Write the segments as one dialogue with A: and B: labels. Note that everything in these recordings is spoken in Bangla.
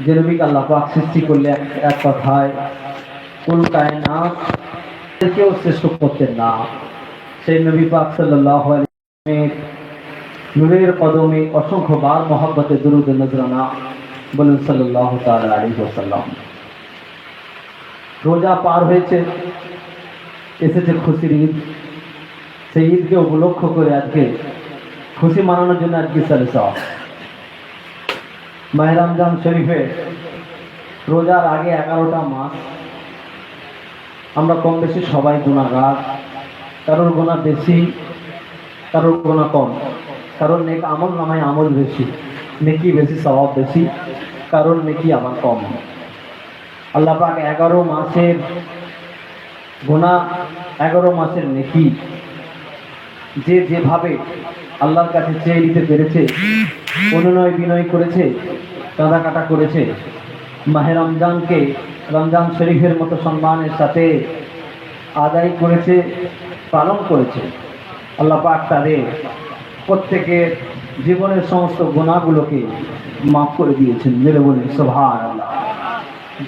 A: যে নবীকে আল্লাহ পাক সৃষ্টি করলে এক কথায় কুল কায়নাতকেও শ্রেষ্ঠ করতেন না, সেই নবী পাক সাল্লাল্লাহু আলাইহি ওয়াসাল্লামের নূরের কদমে অসংখ্য বার মহব্বতে দুরূদ নজরানা বলুন সাল্লাল্লাহু তাআলা আলাইহি ওয়াসাল্লাম। রোজা পার হয়েছে, এসেছে খুশির ঈদ। সেই ঈদকে উপলক্ষ করে আজকে খুশি মানানোর জন্য আজকে সালসা মাহে রমজান শরীফে রোজার আগে 11টা মাস আমরা কম বেশি সবাই গুনাহগার, কারোর গুনাহ বেশি, কারোর গুনাহ কম, কারোর নেক আমল নামায় আমল বেশি, নেকি বেশি, সওয়াব বেশি, কারোর নেকি আবার কম। আল্লাহ পাক 11 মাসের গুনাহ, 11 মাসের নেকি যে যেভাবে আল্লাহর কাছে চেয়ে নিতে পেরেছে, অনুনয় বিনয় করেছে, কাঁদাকাটা করেছে, মাহে রমজানকে রমজান শরীফের মতো সম্মানের সাথে আদায় করেছে, পালন করেছে, আল্লাহ পাক তাদের প্রত্যেকের জীবনের সমস্ত গুনাহগুলোকে মাফ করে দিয়েছেন। জেনে বলেন সুবহানাল্লাহ।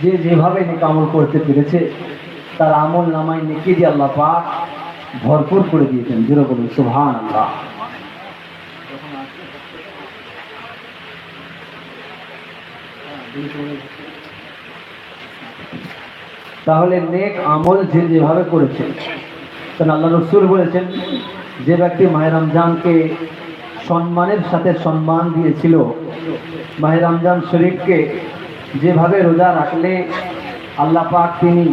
A: যে যেভাবে নেক আমল করতে পেরেছে তার আমল নামায় নেকি দিয়ে আল্লাহ পাক ভরপুর করে দিয়েছেন। জেনে বলেন সুবহানাল্লাহ। তাহলে নেক আমল যে যেভাবে করেছে, কারণ আল্লাহ রসুল বলেছেন যে ব্যক্তি মাহে রমজানকে সম্মানের সাথে সম্মান দিয়েছিল, মাহে রমজান শরীফকে যেভাবে রোজা রাখলে আল্লাহ পাক তিনি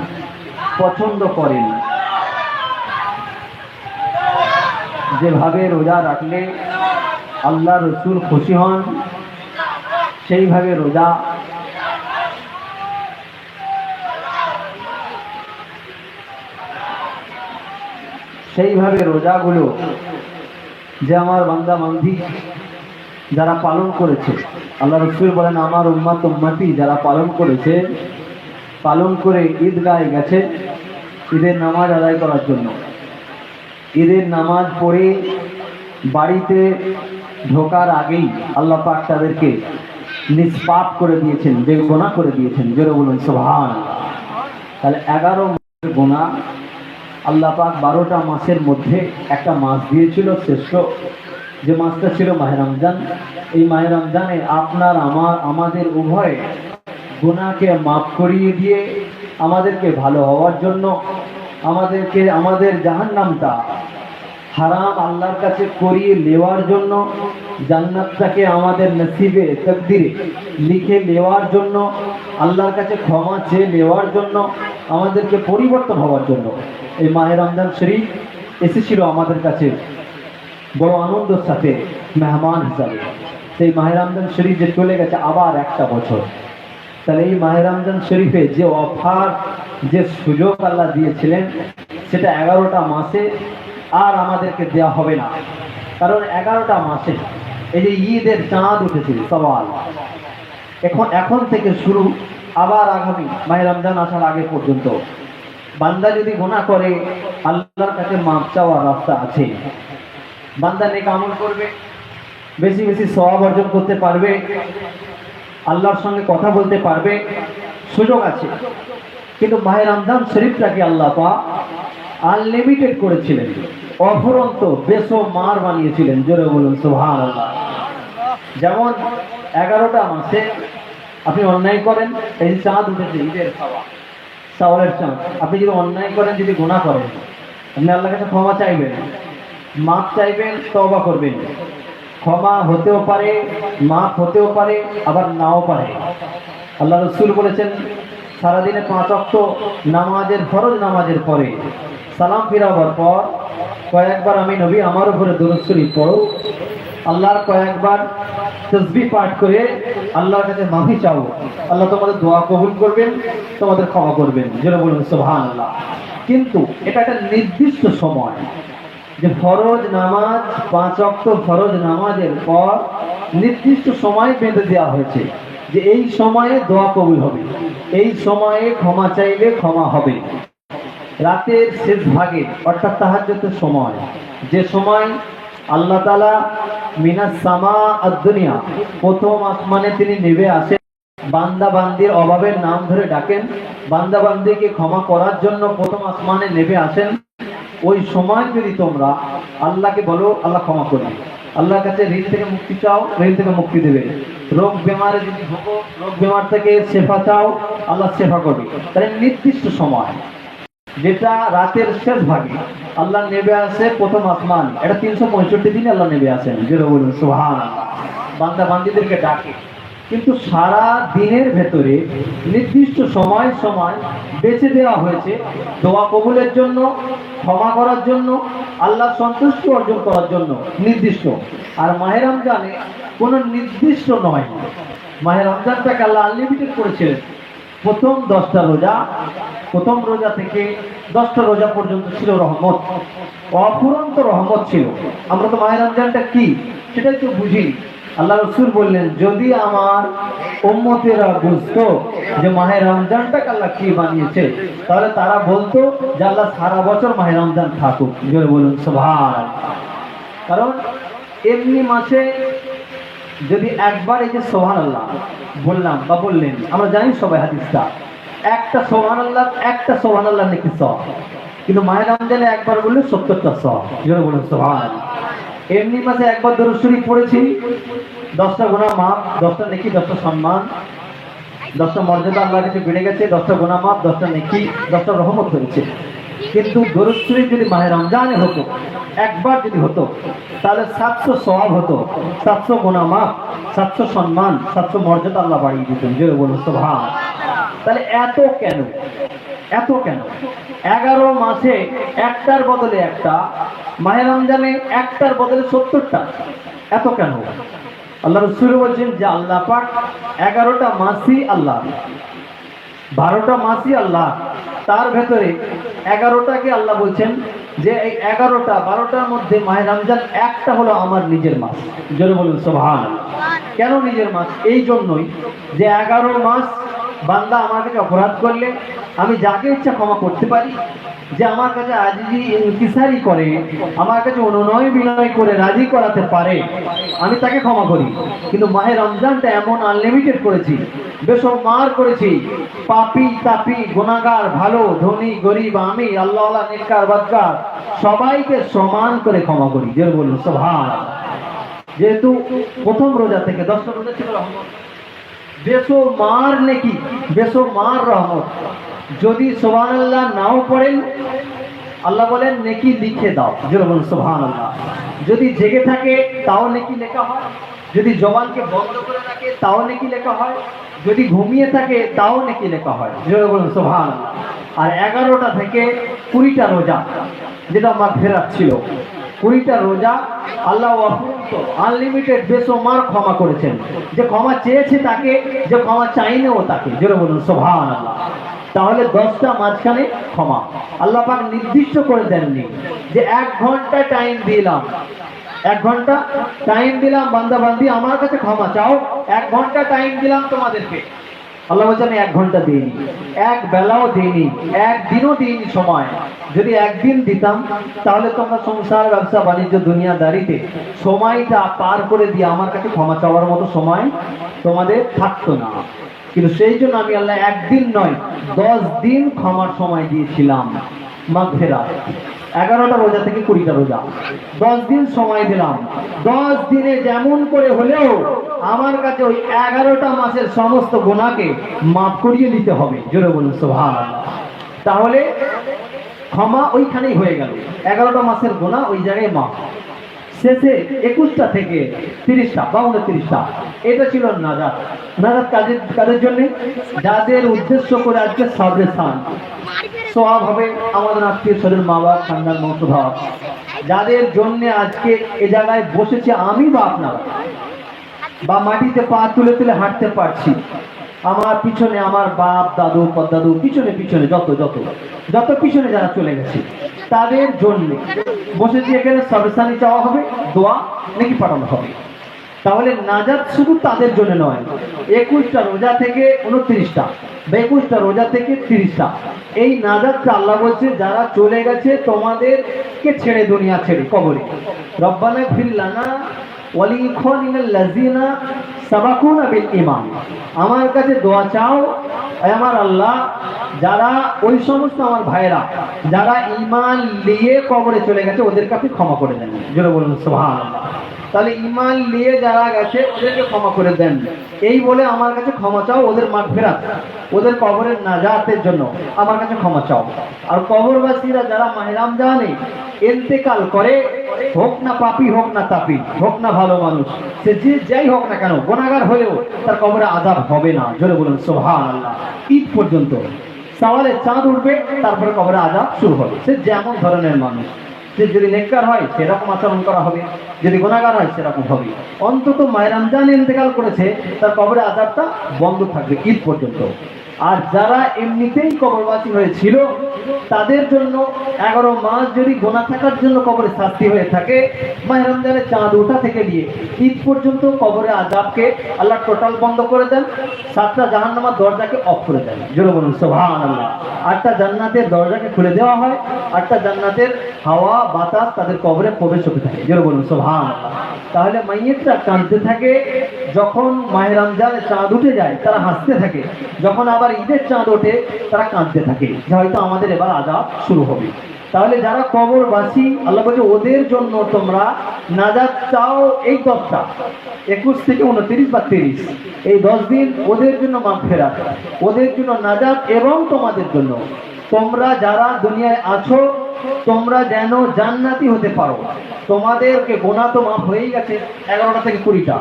A: পছন্দ করেন, যেভাবে রোজা রাখলে আল্লাহ রসুল খুশি হন, সেইভাবে রোজাগুলো যে আমার বান্দা বান্দি যারা পালন করেছে, আল্লাহ রসুল বলেন আমার উম্মত উম্মতি যারা পালন করেছে, পালন করে ঈদগাহে গেছে ঈদের নামাজ আদায় করার জন্য, ঈদের নামাজ পড়ে বাড়িতে ঢোকার আগেই আল্লাহ পাক তাদেরকে নিষ্পাপ করে দিয়েছেন, বেগুনাহ করে দিয়েছেন। জোরে বলুন সুবহানাল্লাহ। তাহলে 11 মাসের গুনাহ আল্লাহ পাক 12টা মাসের মধ্যে একটা মাস দিয়েছিল শ্রেষ্ঠ, যে মাসটা ছিল মাহে রমজান। এই মাহে রমজানে আপনার আমাদের উভয় গুনাহকে মাফ করিয়ে দিয়ে আমাদেরকে ভালো হওয়ার জন্য, আমাদের জাহান্নামটা হারাম আল্লাহর কাছে করিয়ে নেওয়ার জন্য, জান্নাতটাকে আমাদের নসিবে তকদিরে লিখে নেওয়ার জন্য, আল্লাহর কাছে ক্ষমা চেয়ে নেওয়ার জন্য, আমাদেরকে পরিবর্তন হওয়ার জন্য এই মাহে রমজান শরীফ এসেছিল আমাদের কাছে বড় আনন্দের সাথে মেহমান হিসাবে। সেই মাহে রমজান শরীফ যে চলে গেছে আবার একটা বছর, তাহলে এই মাহে রমজান শরীফে যে অফার, যে সুযোগ আল্লাহ দিয়েছিলেন সেটা 11টা মাসে আর আমাদেরকে দেওয়া হবে না। কারণ 11টা মাসে এই যে ঈদের চাঁদ উঠেছিল সওয়াল, এখন থেকে শুরু আবার আগামী মাহে রমজান আসার আগে পর্যন্ত বান্দা যদি গুনাহ করে আল্লাহর কাছে মাফ চাওয়ার রাস্তা আছে। বান্দা নেক আমল করবে, বেশি বেশি সওয়াব অর্জন করতে পারবে, আল্লাহর সঙ্গে কথা বলতে পারবে, সুযোগ আছে। কিন্তু মাহে রমজান শরীফটাকে আল্লাহ পাক আনলিমিটেড করেছিলেন, অফুরন্ত বেসমার বানিয়েছিলেন। জোরে বলুন সুবহানাল্লাহ। যেমন 11টা মাসে আপনি অন্যায় করেন, এই চাঁদ উঠেছে ঈদের সওয়ালের চাঁদ, আপনি যদি অন্যায় করেন, যদি গুনাহ করেন, আপনি আল্লাহর কাছে ক্ষমা চাইবেন, মাফ চাইবেন, তওবা করবেন। ক্ষমা হতেও পারে, মাফ হতেও পারে, আবার নাও পারে। আল্লাহ রসুল বলেছেন সারাদিনে 5 ওয়াক্ত নামাজের ফরজ নামাজের পরে সালাম ফিরাবার পর কয়েকবার আমি নবী আমার উপরে দুরূদ শরীফ পড়ো, আল্লাহর কয়েকবার তাসবিহ পাঠ করে আল্লাহর কাছে মাফি চাও, আল্লাহ তোমাদের দোয়া কবুল করবেন, তোমাদের ক্ষমা করবেন। যেটা বলুন সুবহানাল্লাহ। কিন্তু এটা একটা নির্দিষ্ট সময়, যে ফরজ নামাজ 5 ওয়াক্ত ফরজ নামাজের পর নির্দিষ্ট সময় বেঁধে দেওয়া হয়েছে, যে এই সময়ে দোয়া কবুল হবে, এই সময়ে ক্ষমা চাইলে ক্ষমা হবে। রাতের শেষ ভাগে অর্থাৎ তাহাজ্জুদের সময়, যে সময় আল্লাহ তাআলা মিনাস সামা আদ দুনিয়া, প্রথম আসমানে তিনি নেমে আসেন, বান্দা বান্দির অভাবের নাম ধরে ডাকেন, বান্দা বান্দিকে ক্ষমা করার জন্য প্রথম আসমানে নেমে আসেন, ওই সময় যদি তোমরা আল্লাহকে বলো আল্লাহ ক্ষমা করবে, আল্লাহর কাছে ঋণ থেকে মুক্তি চাও, ঋণ থেকে মুক্তি দেবে, রোগ বেমারে যদি ভোগো, রোগ বেমার থেকে শেফা চাও, আল্লাহ শেফা করবে। তাহলে নির্দিষ্ট সময়, যেটা রাতের শেষ ভাগে আল্লাহ নেমে আসে প্রথম আসমান, এটা 365 দিনে আল্লাহ নেমে আসেন, যেটা বলুন সুবহানাল্লাহ। বান্দা বান্দিদেরকে ডাকে, কিন্তু সারা দিনের ভেতরে নির্দিষ্ট সময় সময় বেছে দেওয়া হয়েছে দোয়া কবুলের জন্য, ক্ষমা করার জন্য, আল্লাহ সন্তুষ্টি অর্জন করার জন্য নির্দিষ্ট। আর মাহে রমজানে কোনো নির্দিষ্ট নয়, মাহে রমজানটাকে আল্লাহ আনলিমিটেড করেছিলেন। প্রথম 10টা রোজা, প্রথম রোজা থেকে 10টা রোজা পর্যন্ত ছিল রহমত, অফুরন্ত রহমত ছিল। আমরা তো মাহে রমজানটা কি সেটাই তো বুঝি। আল্লাহ রসুল বললেন, যদি আমার উম্মতেরা বুঝতো যে মাহে রমজানটাকে আল্লাহ কি বানিয়েছে, তাহলে তারা বলতো যে আল্লাহ সারা বছর মাহে রমজান থাকুক, জোরে বলুন সুবহানাল্লাহ। কারণ এমনি মাসে যদি একবার এই যে সুবহানাল্লাহ বললাম বা বললেন, আমরা জানি সবাই হাদিসটা, একটা সুবহানাল্লাহ নাকি 100, কিন্তু মাহে রমজানে একবার বললে 70টা 100, জোরে বলুন সুবহানাল্লাহ। এমনি মাসে একবার দরুদ শরীফ পড়েছি, 10টা গুনাহ মাফ, 10টা নেকি, 10টা সম্মান, 10টা মর্যাদা আল্লাহর কাছে বেড়ে গেছে, 10টা গুনাহ মাফ, 10টা নেকি, 10টা রহমত হয়েছে। কিন্তু দরুদ শরীফ যদি মাহে রমজানে হতো, একবার যদি হতো, তাহলে 700 সওয়াব হতো, 700 গুনাহ মাফ, 700 সম্মান, 700 মর্যাদা আল্লাহ বাড়িয়ে দিতেন, জোরে বলুন সুবহানাল্লাহ। তাহলে এত কেন, এত কেন? 11 মাসে একটার বদলে একটা, মাহে রমজানে একটার বদলে 70টা, এত কেন? আল্লাহ রাসূল বলছেন যে আল্লাহ পাক 11টা মাসই আল্লাহ, 12টা মাসই আল্লাহ, তার ভেতরে 11টাকে আল্লাহ বলছেন যে এই 11টা 12টার মধ্যে মাহে রমজান একটা হলো আমার নিজের মাস, জোরে বলুন সুবহানাল্লাহ। কেন নিজের মাস? এই জন্যই যে 11 মাস বান্দা আমার কাছে অপরাধ করলে আমি যাকে ইচ্ছা ক্ষমা করতে পারি, যে আমার কাছে আজিজি ইনকিসারি করে, আমার কাছে অনুনয় বিনয় করে রাজি করাতে পারে, আমি তাকে ক্ষমা করি। কিন্তু মাহে রমজানটা এমন আনলিমিটেড করেছি, বেশমার করেছি, পাপী তাপী গুনাহগার, ভালো ধনী গরিব, আমি আল্লাহওয়ালা নেককার বদকার সবাইকে সমান করে ক্ষমা করি, যে বলুন সুবহানাল্লাহ। যেহেতু প্রথম রোজা থেকে 10টা রোজা ছিল রহমত, বেশমার নেকি, বেশমার রহমত। যদি সুবহানাল্লাহ নাও পড়েন, আল্লাহ বলেন নেকি লিখে দাও, জোরে বলুন সুবহানাল্লাহ। যদি জেগে থাকে তাও নেকি লেখা হয়, যদি জবানকে বন্ধ করে রাখে তাও নেকি লেখা হয়, যদি ঘুমিয়ে থাকে তাও নেকি লেখা হয়, জোরে বলুন সুবহানাল্লাহ। আর 11টা থেকে 20টা রোজা, যেটা মাগফিরাত ছিল, 20টা রোজা আল্লাহ অফুরন্ত আনলিমিটেড বেশমার ক্ষমা করেছেন। যে ক্ষমা চেয়েছে তাকে, যে ক্ষমা চাইনেও তাকে, জোরে বলুন সুবহানাল্লাহ। তাহলে 10টা মাঝখানে ক্ষমা আল্লাহ পাক নির্দিষ্ট করে দেননি যে 1 ঘন্টা টাইম দিলাম, 1 ঘন্টা টাইম দিলাম বান্দা বান্দি আমার কাছে ক্ষমা চাও, 1 ঘন্টা টাইম দিলাম তোমাদেরকে। আল্লাহ বলছেন 1 ঘন্টা দিইনি, 1 বেলাও দিইনি, 1 দিনও দিইনি সময়। যদি 1 দিন দিতাম তাহলে তোমরা সংসার, ব্যবসা বাণিজ্য, দুনিয়াদারিতে সময়টা পার করে দিয়ে আমার কাছে ক্ষমা চাওয়ার মতো সময় তোমাদের থাকতো না। কিন্তু সেই জন্য আমি আল্লাহ 1 দিন নয় 10 দিন ক্ষমার সময় দিয়েছিলাম। মাগফিরাত 11টা রোজা থেকে 20টা রোজা, 10 দিন সময় দিলাম। 10 দিনে যেমন করে হলেও আমার কাছে ওই 11টা মাসের সমস্ত গুনাহকে মাফ করিয়ে দিতে হবে, জোরে বলুন সুবহানাল্লাহ। তাহলে ক্ষমা ওইখানেই হয়ে গেল, 11টা মাসের গুনাহ ওই জায়গায় মাফ। শেষে 21টা থেকে 30টা বা 29টা, এটা ছিল নাজাত। নাজাত কাদের জন্য? যাদের উদ্দেশ্য করে আজকে সাবরেসান সওয়াব হবে, আমাদের আত্মীয় স্বজন, মা বাবা, খানদান, বংশধর, যাদের জন্য আজকে এ জায়গায় বসেছে আমি বা আপনারা, বা মাটিতে পা তুলে তুলে হাঁটতে পারছি, আমার পিছনে আমার বাপ দাদু পদ্দাদু পিছনে পিছনে যত যত যত পিছনে যারা চলে গেছে তাদের জন্য বসেছি এখানে, সাবরেসানি চাওয়া হবে, দোয়া নাকি পাঠানো হবে। তাহলে নাজাত শুধু তাদের জন্য নয়, 21টা রোজা থেকে 29টা বা 21টা রোজা থেকে 30টা, এই নাজাতটা আল্লাহ বলছে যারা চলে গেছে তোমাদেরকে ছেড়ে, দুনিয়া ছেড়ে, কবরে, রব্বানা ফির লানা ওয়ালিইখওয়ানিনাল্লাযিনা সাবাকুনা বিল ঈমান, আমার কাছে দোয়া চাও আমার আল্লাহ, যারা ওই সমস্ত আমার ভাইরা যারা ঈমান নিয়ে কবরে চলে গেছে ওদেরকে আপনি ক্ষমা করে দেন। জোরে বলুন সুবহানাল্লাহ। তাহলে ঈমান নিয়ে যারা গেছে ওদেরকে ক্ষমা করে দেন, এই বলে আমার কাছে ক্ষমা চাও, ওদের মাগফিরাত, ওদের কবরের নাজাতের জন্য আমার কাছে ক্ষমা চাও। আর কবরবাসীরা যারা মাহে রমজানে ইন্তেকাল করে, হোক না পাপী হোক না তাপী হোক না ভালো মানুষ, সে যে যাই হোক না কেন গুনাহগার হলেও তার কবরে আযাব হবে না। জোরে বলুন সুবহানাল্লাহ। ঈদ পর্যন্ত সওয়ালের চাঁদ উঠবে, তারপরে কবরে আযাব শুরু হবে। সে যেমন ধরনের মানুষ, সে যদি নেককার হয় সেরকম আচরণ করা হবে, যদি গুনাহগার হয় সেরকম হবে। অন্তত মাহে রমজানে ইন্তেকাল করেছে তার কবরে আযাবটা বন্ধ থাকবে ঈদ পর্যন্ত। আর যারা এমনিতেই কবরবাসী হয়েছিল তাদের জন্য 11 মাস যদি গুনাহ থাকার জন্য কবরে শাস্তি হয়ে থাকে, মাহে রমজানের চাঁদ ওঠা থেকে নিয়ে ঈদ পর্যন্ত কবরে আযাবকে আল্লাহ টোটাল বন্ধ করে দেন। 7টা জাহান্নামের দরজাকে অফ করে দেন। জোরে বলুন সুবহানাল্লাহ। 8টা জান্নাতের দরজাকে খুলে দেওয়া হয়, 8টা জান্নাতের হাওয়া বাতাস তাদের কবরে প্রবেশ হতে থাকে। জোরে বলুন সুবহানাল্লাহ। তাহলে মাইয়িতরা কাঁদতে থাকে, যখন মাহে রমজানের চাঁদ উঠে যায় তারা হাসতে থাকে, যখন আবার ঈদের চাঁদ ওঠে তারা কাঁদতে থাকে যে হয়তো আমাদের এবার আযাব শুরু হবে। তাহলে যারা কবরবাসী আল্লাহ বলছে ওদের জন্য তোমরা নাজাত চাও। এই 10টা 21 থেকে 29 বা 30 এই 10 দিন ওদের জন্য মাগফিরাত, ওদের জন্য নাজাত এবং তোমাদের জন্য। তোমরা যারা দুনিয়ায় আছো তোমরা যেন জান্নাতি হতে পারো। তোমাদেরকে গুনাহ তো মাফ হয়েই গেছে 11টা থেকে 20টা,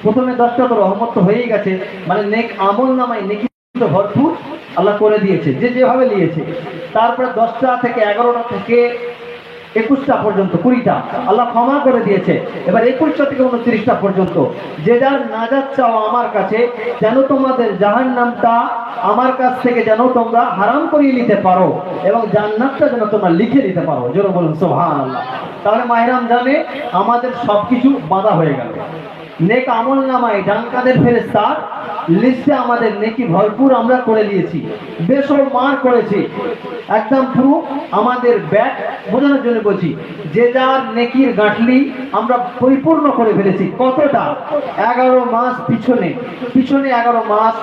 A: প্রথমে 10টা তো রহমত তো হয়েই গেছে, মানে নেক আমল নামায় নেকি তো ভরপুর আল্লাহ করে দিয়েছে যে যেভাবে নিয়েছে। তারপরে 10টা থেকে 11টা থেকে 21টা পর্যন্ত 20টা আল্লাহ ক্ষমা করে দিয়েছে। এবার 21টা থেকে 29টা পর্যন্ত যে যার নাজাত চাও আমার কাছে, যেন তোমাদের জাহান্নামটা আমার কাছ থেকে যেন তোমরা হারাম করিয়ে নিতে পারো এবং জান্নাতটা যেন তোমরা লিখে নিতে পারো। জোরে বলুন সুবহানাল্লাহ। তাহলে মাহে রমজানে আমাদের সবকিছু বাঁধা হয়ে গেল। নেক আমল নামায় ডানকাদের ফেরেশতা লিস্টে আমাদের নেকি ভরপুর আমরা করে দিয়েছি, বেশরমার করেছি, একদম পুরো আমাদের ব্যাগ বোঝানোর জন্য বলছি, যে যার নেকির গাঁটলি আমরা পরিপূর্ণ করে ফেলেছি। কতটা? 11 মাস পিছনে 11 মাস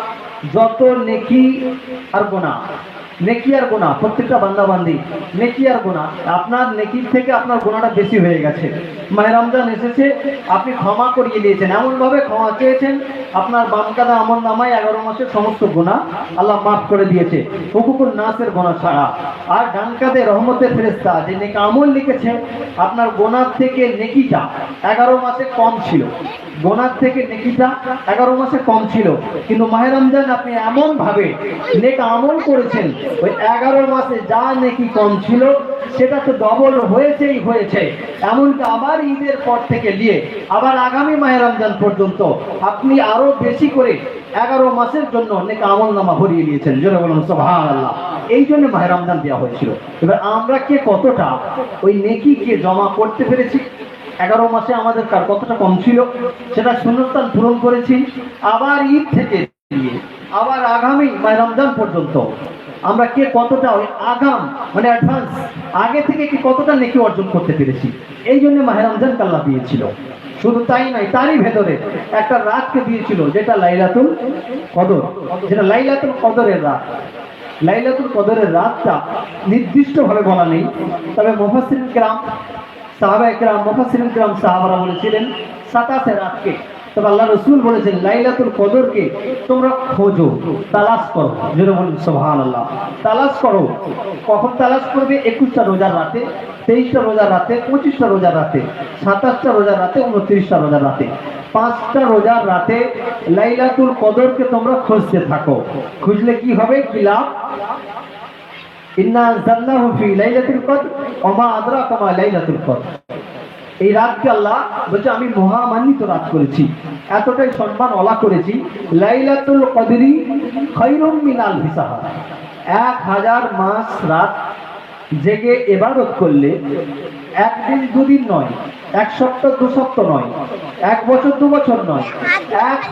A: যত নেকি আর গুনাহ, নেকি আর গুনাহ, প্রত্যেকটা বান্দা বান্দি নেকি আর গুনাহ, আপনার নেকির থেকে আপনার গুনাহটা বেশি হয়ে গেছে। মাহে রমজান এসেছে, আপনি ক্ষমা করিয়ে দিয়েছেন, এমন ভাবে ক্ষমা চেয়েছেন আপনার বাম কাঁধা আমল নামায় 11 মাসের সমস্ত গুনাহ আল্লাহ মাফ করে দিয়েছে, হুকুকুন নাসের গুনাহ ছাড়া। আর ডান কাঁধে রহমতের ফেরেশতা যে নেক আমল লিখেছে, আপনার গুনাহ থেকে নেকিটা 11 মাসে কম ছিল, গুনাহ থেকে নেকিটা 11 মাসে কম ছিল, কিন্তু মাহে রমজান আপনি এমন ভাবে নেক আমল করেছেন ওই 11 মাসে যা নেকি কম ছিল সেটা তো ডবল হয়েছেই হয়েছে। এমনকি আবার ঈদের পর থেকে নিয়ে আবার আগামী মাহে রমজান পর্যন্ত আপনি আরো বেশি করে 11 মাসের জন্য নেক আমল নামা ভরিয়ে নিয়েছেন। জোরে বলুন সুবহানাল্লাহ। এই জন্য মাহে রমজান দেওয়া হয়েছিল। এবার আমরা কে কতটা ওই নেকিকে জমা করতে পেরেছি? 11 মাসে আমাদের কার কতটা কম ছিল সেটা শূন্যস্থান পূরণ করেছি। আবার ঈদ থেকে নিয়ে আবার আগামী মাহে রমজান পর্যন্ত আমরা কে কতটা ওই আগাম মানে অ্যাডভান্স আগে থেকে কি কতটা নেকি অর্জন করতে পেরেছি। এই জন্য মাহে রমজান আল্লাহ দিয়েছিল। শুধু তাই নয়, তারই ভেতরে একটা রাতকে দিয়েছিল যেটা লাইলাতুল কদর, যেটা লাইলাতুল কদরের রাত। লাইলাতুল কদরের রাতটা নির্দিষ্টভাবে বলা নেই, তবে মুফাসসিরিন কিরাম সাহাবায়ে কিরাম মুফাসসিরিন কিরাম সাহাবারা বলেছিলেন 27 রাতকে। তবে আল্লাহ রাসূল বলেছেন লাইলাতুল কদরকে তোমরা খোঁজো, তালাশ করো। জোরে বলুন সুবহানাল্লাহ। তালাশ করো। কখন তালাশ করবে? 21টা রোজার রাতে, 23টা রোজার রাতে, 25টা রোজার রাতে, 27টা রোজার রাতে, 29টা রোজার রাতে, 5টা রোজার রাতে লাইলাতুল কদরকে তোমরা খুঁজতে থাকো। খুঁজলে কি হবে? কি লাভ? ইন্না আনজালনাহু ফি লাইলাতুল কদর ওয়া মা আদরাকা মা লাইলাতুল কদর। এই রাতকে আল্লাহ বলছে আমি মহামান্বিত রাত করেছি, এতটাই সম্মান ওলা করেছি। লাইলাতুল কদরি খায়রুম মিন আলফি সাহার। 1000 মাস রাত জেগে ইবাদত করলে, একদিন দুদিন নয়, এক সপ্তাহ দু সপ্তাহ নয়, এক বছর দু বছর নয়,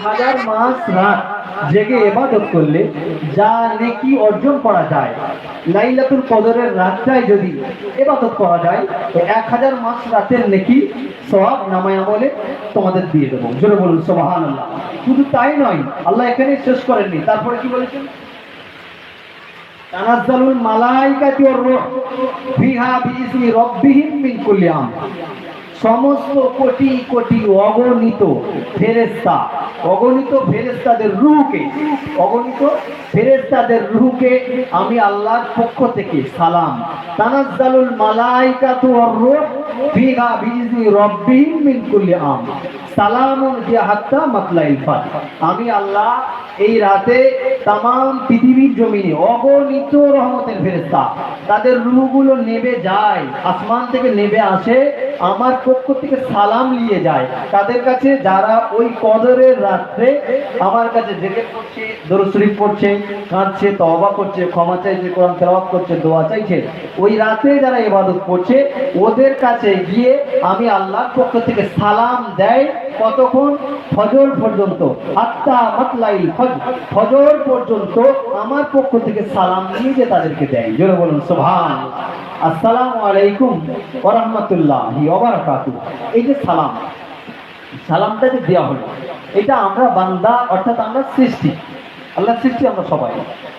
A: 1000 মাস রাত জেগে ইবাদত করলে যা নেকি অর্জন করা যায়, লাইলাতুল কদরের রাতটায় যদি ইবাদত করা যায় তো 1000 মাস রাতের নেকি সওয়াব নামায় আমলে তোমাদের দিয়ে দেবো। জোরে বলুন সুবহানাল্লাহ। শুধু তাই নয়, আল্লাহ এখানে শেষ করেননি, তারপরে কি বলেছেন? তানাজ্জালুল মালাইকাতু ওয়ার রূহ ফিহা বিইজনি রাব্বিহিম মিন কুল্লি আমর। সমস্ত কোটি কোটি অগণিত ফেরেশতা, অগণিত ফেরেশতাদের রূহকে আমি আল্লাহর পক্ষ থেকে সালাম। তানাজ্জালুল মালাইকাতু ওয়ার রূহ ফিহা বিইজনি রাব্বিহিম মিন কুল্লি আমর সালামুন হিয়া হাত্তা মাতলাইল ফাজর। আমি আল্লাহ এই রাতে তাম পৃথিবীর জমিনে অগণিত রহমতের ফেরেশতা তাদের রূহগুলো নেমে যায়, আসমান থেকে নেমে আসে, আমার পক্ষ থেকে সালাম নিয়ে যায় তাদের কাছে যারা ওই কদরের রাত্রে আমার কাছে জিকির করছে, দরুদ শরীফ পড়ছে, কাঁদছে, তওবা করছে, ক্ষমা চাইছে, কোরআন তেলাওয়াত করছে, দোয়া চাইছে। ওই রাতে যারা ইবাদত করছে ওদের কাছে গিয়ে আমি আল্লাহর পক্ষ থেকে সালাম দেয়। কতক্ষণ? ফজর পর্যন্ত, হাত্তা মাতলাইল ফজর, ফজর পর্যন্ত আমার পক্ষ থেকে সালাম নিয়ে যে তাদেরকে দেয়। জোরে বলুন সুবহানাল্লাহ। আসসালামু আলাইকুম ওয়া রাহমাতুল্লাহি ওয়া বারাকাতুহু। এই যে সালাম, সালামটা যে দেওয়া হলো, এটা আমরা বান্দা, অর্থাৎ আমরা সৃষ্টি, আল্লাহ সৃষ্টি আমরা সবাই।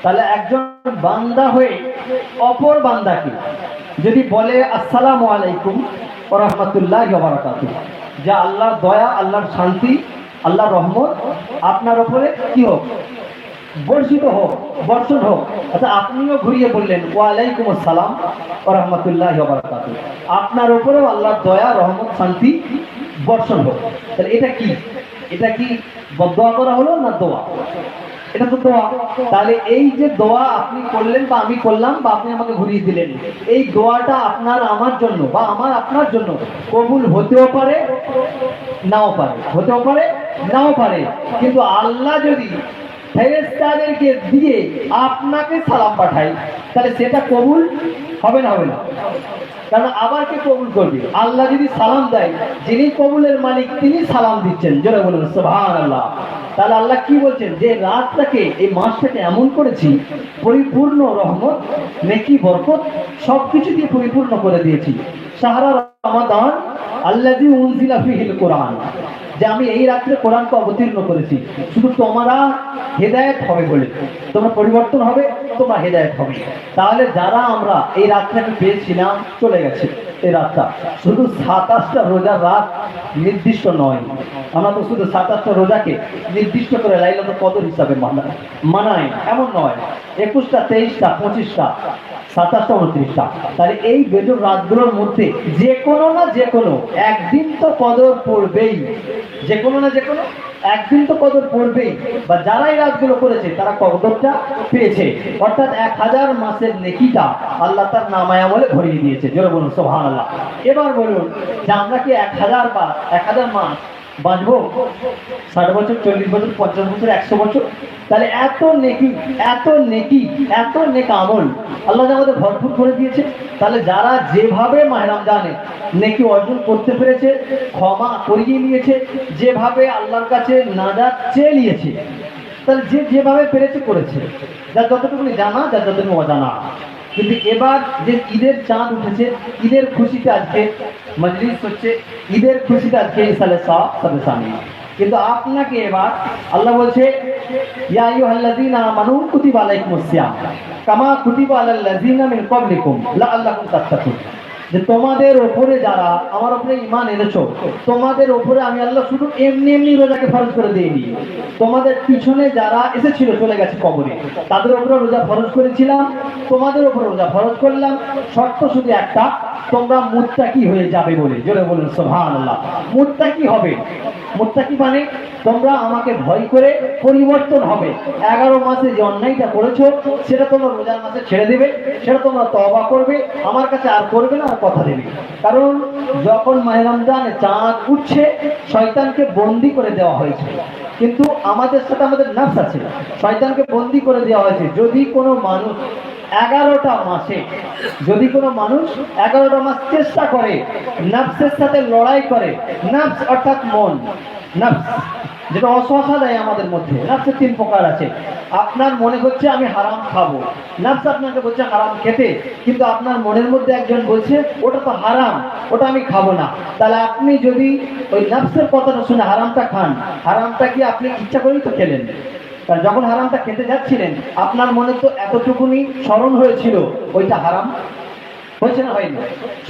A: তাহলে একজন বান্দা হয়ে অপর বান্দাকে যদি বলে আসসালামু আলাইকুম ওয়া রাহমাতুল্লাহি ওয়া বারাকাতুহু, যা আল্লাহর দয়া, আল্লাহর শান্তি, আল্লাহর রহমত আপনার উপরে কি হোক, বর্ষিত হোক, বর্ষণ হোক। আচ্ছা, আপনিও ঘুরিয়ে বললেন ওয়া আলাইকুম আসসালাম ওয়া রাহমাতুল্লাহি ওয়া বারাকাতুহু, আপনার উপরেও আল্লাহর দয়া, রহমত, শান্তি বর্ষণ হোক। তাহলে এটা কি? এটা কি বদদোয়া করা হলো না দোয়া? এটা তো দোয়া। তাহলে এই যে দোয়া আপনি করলেন বা আমি করলাম বা আপনি আমাকে ঘুরিয়ে দিলেন, এই দোয়াটা আপনার আমার জন্য বা আমার আপনার জন্য কবুল হতেও পারে, নাও পারে, হতেও পারে, নাও পারে। কিন্তু আল্লাহ যদি ফেরেশতাদেরকে দিয়ে আপনাকে সালাম পাঠায় তাহলে সেটা কবুল হবে না? হবে না। কারণ আবার কে কবুল করবে? আল্লাহ যদি সালাম দেয়, যিনি কবুলের মালিক তিনি সালাম দিচ্ছেন। জোরে বলুন সুবহানাল্লাহ। তাহলে আল্লাহ কি বলছেন? যে রাতটাকে, এই মাসটাকে এমন করেছি পরিপূর্ণ রহমত, নেকি, বরকত সবকিছু দিয়ে পরিপূর্ণ করে দিয়েছি। শাহরা রমাদান আল্লাযী উনজিলা ফীহিল কোরআন, যে আমি এই রাত্রে কোরআনকে অবতীর্ণ করেছি শুধু তোমরা হেদায়েত হবে বলে, তোমরা পরিবর্তন হবে, তোমরা হেদায়েত হবে। তাহলে যারা আমরা এই রাতটাকে পেয়েছিলাম, চলে গেছে এই রাতটা, শুধু 27টা রোজার রাত নির্দিষ্ট নয়। আমরা তো শুধু 27টা রোজাকে নির্দিষ্ট করে লাইলাতুল কদর হিসাবে মানাই, এমন নয়। 21টা, 23টা, 25টা, 27টা, 29টা। তাহলে এই বেজর রাতগুলোর মধ্যে যে কোনো না যে কোনো একদিন তো কদর পড়বেই, যে কোনো না যে কোনো একদিন তো কদর পড়বেই। বা যারা এই রাতগুলো করেছে তারা কদরটা পেয়েছে, অর্থাৎ 1000 মাসের নেকিটা আল্লাহ তার নামায় আমলে ভরিয়ে দিয়েছে। জোরে বলুন সুবহানাল্লাহ। এবার বলুন যে আমরা কি 1000 বা 1000 মাস বাঁচবো? 60 বছর, 40 বছর, 50 বছর, 100 বছর? তাহলে এত নেকি, এত নেকি, এত নেক আমল আল্লাহ আমাদের ভরপুর করে দিয়েছে। তাহলে যারা যেভাবে মাহে রমজানে নেকি অর্জন করতে পেরেছে, ক্ষমা করিয়ে নিয়েছে, যেভাবে আল্লাহর কাছে নাজাত চেয়ে নিয়েছে, তাহলে যে যেভাবে পেরেছে করেছে, যার যতটুকুনি জানা, যার যতটুকু অজানা। কিন্তু এবার যে ঈদের চাঁদ উঠেছে, ঈদের খুশিতে আজকে মজলিস হচ্ছে, ঈদের খুশিতে আজকে ইসালে সাবে সামি। কিন্তু আপনাকে এবার আল্লাহ বলছে ইয়া আইয়ুহাল্লাযীনা আমানু কুতিবা আলাইকুমুস সিয়াম কামা কুতিবা আলাল লাযীনা মিন ক্বাবলিকুম লাআল্লাকুম তাত্তাকুন। যে তোমাদের ওপরে যারা আমার উপরে ঈমান এনেছো, তোমাদের ওপরে আমি আল্লাহ শুধু এমনি এমনি রোজাকে ফরজ করে দিইনি। তোমাদের পিছনে যারা এসেছিল, চলে গেছে কবরে, তাদের উপরে রোজা ফরজ করেছিলাম, তোমাদের উপরে রোজা ফরজ করলাম। শর্ত শুধু একটা, তোমরা মুত্তাকি হয়ে যাবে বলে। জোরে বলুন সুবহানাল্লাহ। মুত্তাকি হবে, মুত্তাকি মানে তোমরা আমাকে ভয় করে পরিবর্তন হবে। 11 মাসে যে অন্যায়টা করেছো সেটা তোমরা রোজার মাসে ছেড়ে দেবে, সেটা তোমরা তওবা করবে, আমার কাছে আর করবে না, আর কথা দেবে। কারণ যখন মাহে রমজানে চাঁদ উঠছে, শয়তানকে বন্দি করে দেওয়া হয়েছে। কিন্তু আমাদের সাথে আমাদের নফস আছে, শয়তানকে বন্দি করে দেওয়া হয়েছে। যদি কোনো মানুষ 11টা মাসে, যদি কোনো মানুষ 11টা মাস চেষ্টা করে, নফসের সাথে লড়াই করে, নফস অর্থাৎ মন, নফস যেটা অসহসা দেয় আমাদের মধ্যে। নাফসের 3 প্রকার আছে। আপনার মনে হচ্ছে আমি হারাম খাবো, নাফস আপনাকে বলছে হারাম খেতে, কিন্তু আপনার মনের মধ্যে একজন বলছে ওটা তো হারাম, ওটা আমি খাবো না। তাহলে আপনি যদি ওই নাফসের কথাটা শুনে হারামটা খান, হারামটা কি আপনি ইচ্ছা করেই তো খেলেন। কারণ যখন হারামটা খেতে যাচ্ছিলেন আপনার মনে তো এতটুকুনি স্মরণ হয়েছিল ওইটা হারাম। হয়েছে না হয়নি?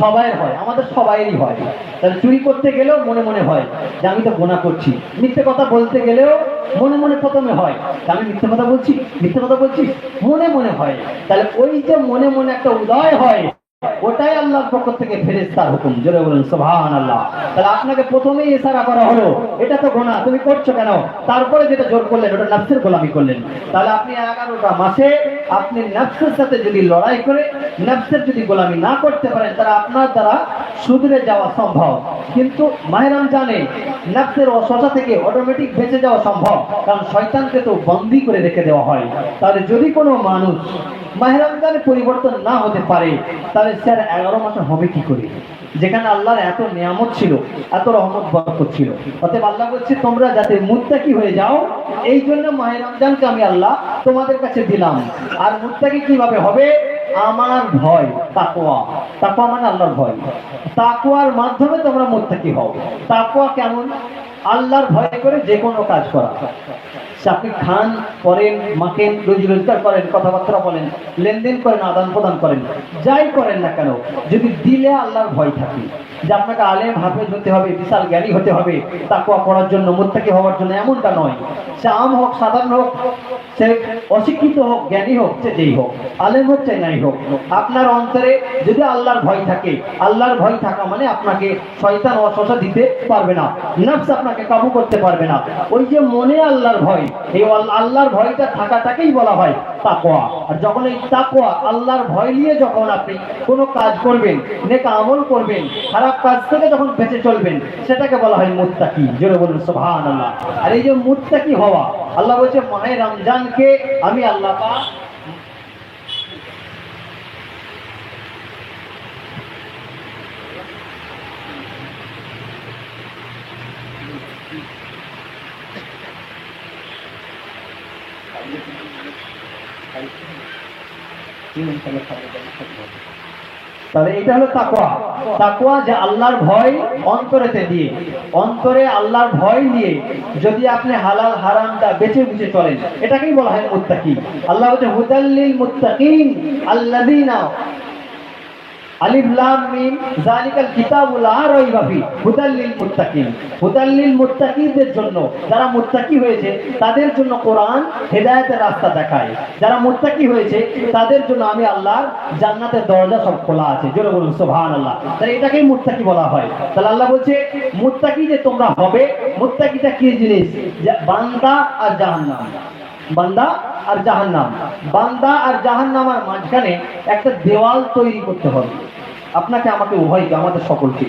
A: সবাইয়ের হয়, আমাদের সবাইয়েরই হয়। তাহলে চুরি করতে গেলেও মনে মনে হয় যে আমি তো গুনাহ করছি। মিথ্যে কথা বলতে গেলেও মনে মনে প্রথমে হয় আমি মিথ্যে কথা বলছি, মিথ্যে কথা বলছি, মনে মনে হয়। তাহলে ওই যে মনে মনে একটা উদয় হয়, ওটাই আল্লাহর পক্ষ থেকে ফেরেশতার হুকুম। জোরে বলুন সুবহানাল্লাহ। তাহলে আপনাকে প্রথমেই ইশারা করা হলো এটা তো গুনাহ, তুমি করছো কেন? তারপরে যেটা জোর করলেন ওটা নফসের গোলামি করলেন। তাহলে আপনি 11টা মাসে আপনি নফসের সাথে যদি লড়াই করে নফসের যদি গোলামি না করতে পারেন, তাহলে আপনার দ্বারা শুধরে যাওয়া সম্ভব। কিন্তু মাহে রমজানে নফসের অসহসা থেকে অটোমেটিক বেঁচে যাওয়া সম্ভব, কারণ শয়তানকে তো বন্দী করে রেখে দেওয়া হয়। তাহলে যদি কোনো মানুষ মাহে রমজানে পরিবর্তন না হতে পারে, তাহলে স্যার 11 মাসে হবে কি করে? যেখানে আল্লাহর এত নিয়ামত ছিল, এত রহমত বরকত ছিল। অতএব আল্লাহ বলছে তোমরা যাতে মুত্তাকি হয়ে যাও, এই জন্য মাহে রমজানকে আমি আল্লাহ তোমাদের কাছে দিলাম। আর মুত্তাকি কিভাবে হবে? আমার ভয়, তাকওয়া। তাকওয়া মানে আল্লাহর ভয়। তাকওয়ার মাধ্যমে তোমরা মুত্তাকি হও। তাকওয়া কেমন? আল্লাহর ভয় করে যে কোনো কাজ করা। আপনি খান, পরেন, মাখেন, রুজি রোজগার করেন, কথাবার্তা বলেন, লেনদেন করেন, আদান প্রদান করেন, যাই করেন না কেন, যদি দিলে আল্লাহর ভয় থাকে যে আপনাকে আলেম হাফেজ হতে হবে, বিশাল জ্ঞানী হতে হবে তাকওয়া করার জন্য, মুত্তাকি হওয়ার জন্য, এমনটা নয়। সে আম হোক, সাধারণ হোক, সে অশিক্ষিত হোক, জ্ঞানী হোক, সে যেই হোক, আলেম হোক চাই নাই হোক, আপনার অন্তরে যদি আল্লাহর ভয় থাকে, আল্লাহর ভয় থাকা মানে আপনাকে শয়তান ওয়াসওয়াসা দিতে পারবে না, নফস আপনাকে কাবু করতে পারবে না। ওই যে মনে আল্লাহর ভয়, এই আল্লাহর ভয়টা থাকাটাকেই বলা হয় তাকওয়া। আর যখন এই তাকওয়া, আল্লাহর ভয় নিয়ে যখন আপনি কোনো কাজ করবেন, নেক আমল করবেন, খারাপ কাজ থেকে যখন বেঁচে চলবেন, সেটাকে বলা হয় মুত্তাকি। জোরে বলুন সুবহানাল্লাহ। আর এই যে মুত্তাকি হওয়া, আল্লাহ বলছে মাহে রমজানকে আমি আল্লাহ পাক তাহলে এটা হলো তাকওয়া। তাকওয়া যে আল্লাহর ভয় অন্তরেতে দিয়ে, অন্তরে আল্লাহর ভয় নিয়ে যদি আপনি হালাল হারামটা বেছে বুঝে চলেন, এটাকেই বলা হয় মুত্তাকি। আল্লাহ বলছে হুদাল্লিল মুত্তাকিন আল্লাযীনা আলিফ লাম মিম যালিকাল কিতাবু লা রাইবা ফি হুদাল লিল মুত্তাকিন। হুদাল লিল মুত্তাকিনদের জন্য, যারা মুত্তাকি হয়েছে তাদের জন্য কোরআন হেদায়েতের রাস্তা দেখায়। যারা মুত্তাকি হয়েছে তাদের জন্য আমি আল্লাহর জান্নাতের দরজা সব খোলা আছে। জোরে বলুন সুবহানাল্লাহ। তাহলে এটাকেই মুত্তাকি বলা হয়। তাহলে আল্লাহ বলছে মুত্তাকি যে তোমরা হবে, মুত্তাকিটা কি জিনিস? বান্দা আর জাহান্নাম। বান্দা আর জাহান্নাম, বান্দা আর জাহান্নামের মাঝখানে একটা দেওয়াল তৈরি করতে হবে আপনাকে, আমাকে, উভয়কে, আমাদের সকলকে।